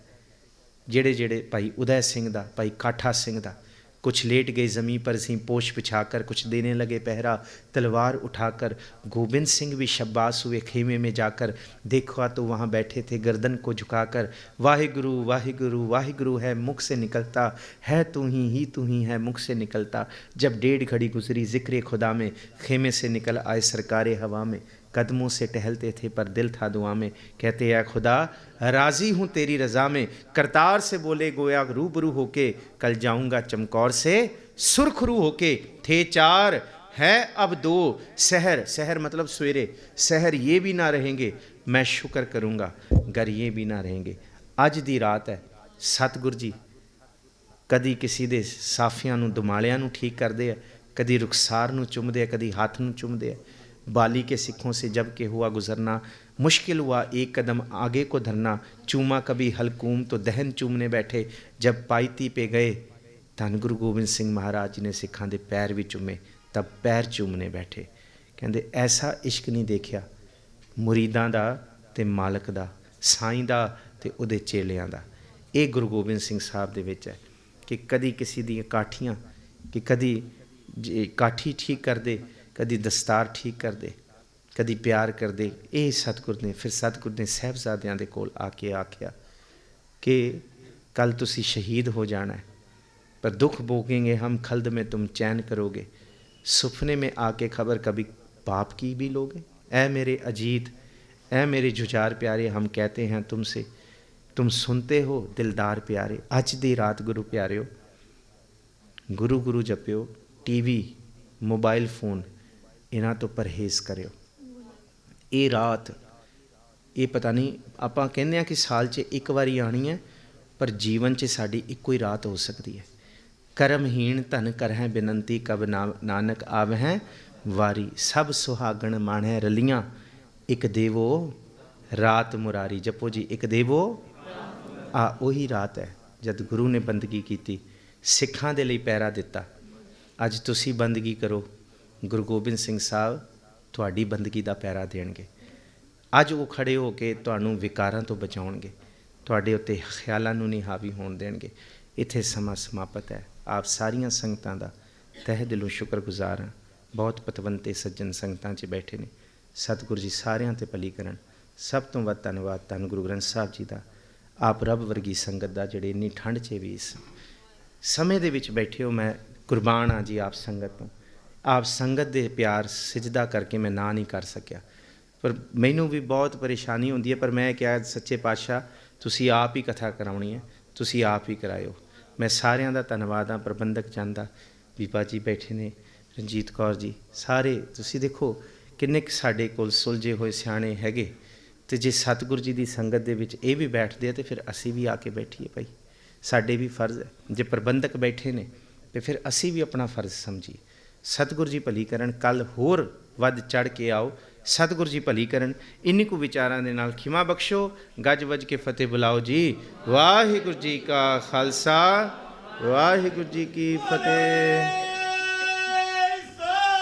जेड़े जेड़े भाई उदय सिंह दा, भाई काठा सिंह दा, कुछ लेट गए ज़मीन पर सी पोश बिछाकर, कुछ देने लगे पहरा तलवार उठाकर। गोविंद सिंह भी शब्बास हुए खेमे में जाकर, देखा तो वहाँ बैठे थे गर्दन को झुकाकर। वाहिगुरु वाहिगुरु वाहिगुरु है मुख से निकलता, है तू ही तू ही है मुख से निकलता। जब 1.5 घड़ी गुजरी जिक्र खुदा में, खेमे से निकल आए सरकारे हवा में। कदमों से टहलते थे पर दिल था दुआ में, कहते हैं खुदा राज़ी हूँ तेरी रज़ा में। करतार से बोले गोया रूबरू होके, कल जाऊँगा चमकौर से सुरखरू होके। थे 4 है अब 2, शहर शहर मतलब सवेरे, शहर ये भी ना रहेंगे, मैं शुक्र करूँगा गर ये भी ना रहेंगे। अज दी रात है। सतगुरु जी कदी किसी दे साफियां नूं दुमालियां नूं ठीक करते हैं, कदी रुखसार नूं चुमदे हैं, कदी हाथ नूं चुमदे हैं। बाली के सिखों से जब के हुआ गुजरना, मुश्किल हुआ एक कदम आगे को धरना। चूमा कभी हलकूम तो दहन चूमने बैठे, जब पाइती पे गए धन गुरु गोबिंद सिंह महाराज जी ने सिखां दे पैर भी चूमे, तब पैर चूमने बैठे। कहते ऐसा इश्क नहीं देखिया मुरीदां दा ते मालक दा, साईं दा ते उहदे चेलियां दा। ये गुरु गोबिंद सिंह साहब दे विच है कि कदी किसी दी काठियां, कि कदी काठी ठीक कर दे, कदी दस्तार ठीक कर दे, कदी प्यार कर दे। ये सतगुर ने, फिर सतगुर ने साहबजादियां दे कोल आके आख्या कि कल तुसी शहीद हो जाना है, पर दुख भोगेंगे हम, खल्द में तुम चैन करोगे। सुपने में आके खबर कभी बाप की भी लोगे। ऐ मेरे अजीत, ऐ मेरे जुझार प्यारे, हम कहते हैं तुमसे, तुम सुनते हो दिलदार प्यारे। अज दी रात गुरु प्यारे हो, गुरु गुरु जपियो, टीवी मोबाइल फोन इन्हां तो परहेज़ करियो। ये रात, ये पता नहीं, आपां कहने कि साल च एक बारी आनी है, पर जीवन च साड़ी इक्को ही रात हो सकती है। करमहीन धन करहैं बिनंती, कब नानक आवहैं वारी। सब सुहागण माणै रलियां, एक देवो रात मुरारी। जपो जी, एक देवो आ उही रात है जद गुरु ने बंदगी की, सिखां दे लई पैरा दिता। अज तुसी बंदगी करो, गुरु गोबिंद सिंह साहब तुहाडी बंदगी दा पैरा देणगे। अज वो खड़े हो के तुहानूं विकारां तो बचाउणगे, तुहाडे उत्ते ख्यालां नूं नहीं हावी होण देणगे। इत्थे समा समाप्त है। आप सारियां संगतां दा तह दिलों शुक्रगुजार हाँ। बहुत पतवंते सज्जन संगतां 'च बैठे ने। सतगुरु जी सारियां ते भली करन। सब तो वध धन्नवाद धन गुरु ग्रंथ साहब जी दा, आप रब वर्गी संगत दा, जिहड़े इन्नी ठंड 'च भी इस समय दे विच बैठे हो। मैं ਕੁਰਬਾਨ ਹਾਂ ਜੀ ਆਪ ਸੰਗਤ ਤੋਂ। ਆਪ ਸੰਗਤ ਦੇ ਪਿਆਰ ਸਿਜਦਾ ਕਰਕੇ ਮੈਂ ਨਾ ਨਹੀਂ ਕਰ ਸਕਿਆ, ਪਰ ਮੈਨੂੰ ਵੀ ਬਹੁਤ ਪਰੇਸ਼ਾਨੀ ਹੁੰਦੀ ਹੈ। ਪਰ ਮੈਂ ਕਿਹਾ ਸੱਚੇ ਪਾਤਸ਼ਾਹ ਤੁਸੀਂ ਆਪ ਹੀ ਕਥਾ ਕਰਾਉਣੀ ਹੈ, ਤੁਸੀਂ ਆਪ ਹੀ ਕਰਾਇਓ। ਮੈਂ ਸਾਰਿਆਂ ਦਾ ਧੰਨਵਾਦ ਹਾਂ, ਪ੍ਰਬੰਧਕ ਚੰਦ ਦਾ, ਬੀਬਾ ਜੀ ਬੈਠੇ ਨੇ, ਰਣਜੀਤ ਕੌਰ ਜੀ, ਸਾਰੇ ਤੁਸੀਂ ਦੇਖੋ ਕਿੰਨੇ ਕੁ ਸਾਡੇ ਕੋਲ ਸੁਲਝੇ ਹੋਏ ਸਿਆਣੇ ਹੈਗੇ। ਅਤੇ ਜੇ ਸਤਿਗੁਰੂ ਜੀ ਦੀ ਸੰਗਤ ਦੇ ਵਿੱਚ ਇਹ ਵੀ ਬੈਠਦੇ ਆ ਤਾਂ ਫਿਰ ਅਸੀਂ ਵੀ ਆ ਕੇ ਬੈਠੀਏ ਭਾਈ, ਸਾਡੇ ਵੀ ਫਰਜ਼ ਹੈ। ਜੇ ਪ੍ਰਬੰਧਕ ਬੈਠੇ ਨੇ ਅਤੇ ਫਿਰ ਅਸੀਂ ਵੀ ਆਪਣਾ ਫਰਜ਼ ਸਮਝੀਏ। ਸਤਿਗੁਰੂ ਜੀ ਭਲੀ ਕਰਨ, ਕੱਲ੍ਹ ਹੋਰ ਵੱਧ ਚੜ੍ਹ ਕੇ ਆਓ। ਸਤਿਗੁਰੂ ਜੀ ਭਲੀ ਕਰਨ। ਇੰਨੀ ਕੁ ਵਿਚਾਰਾਂ ਦੇ ਨਾਲ ਖਿਮਾ ਬਖਸ਼ੋ। ਗੱਜ ਵੱਜ ਕੇ ਫਤਿਹ ਬੁਲਾਓ ਜੀ। ਵਾਹਿਗੁਰੂ ਜੀ ਕਾ ਖਾਲਸਾ, ਵਾਹਿਗੁਰੂ ਜੀ ਕੀ ਫਤਿਹ।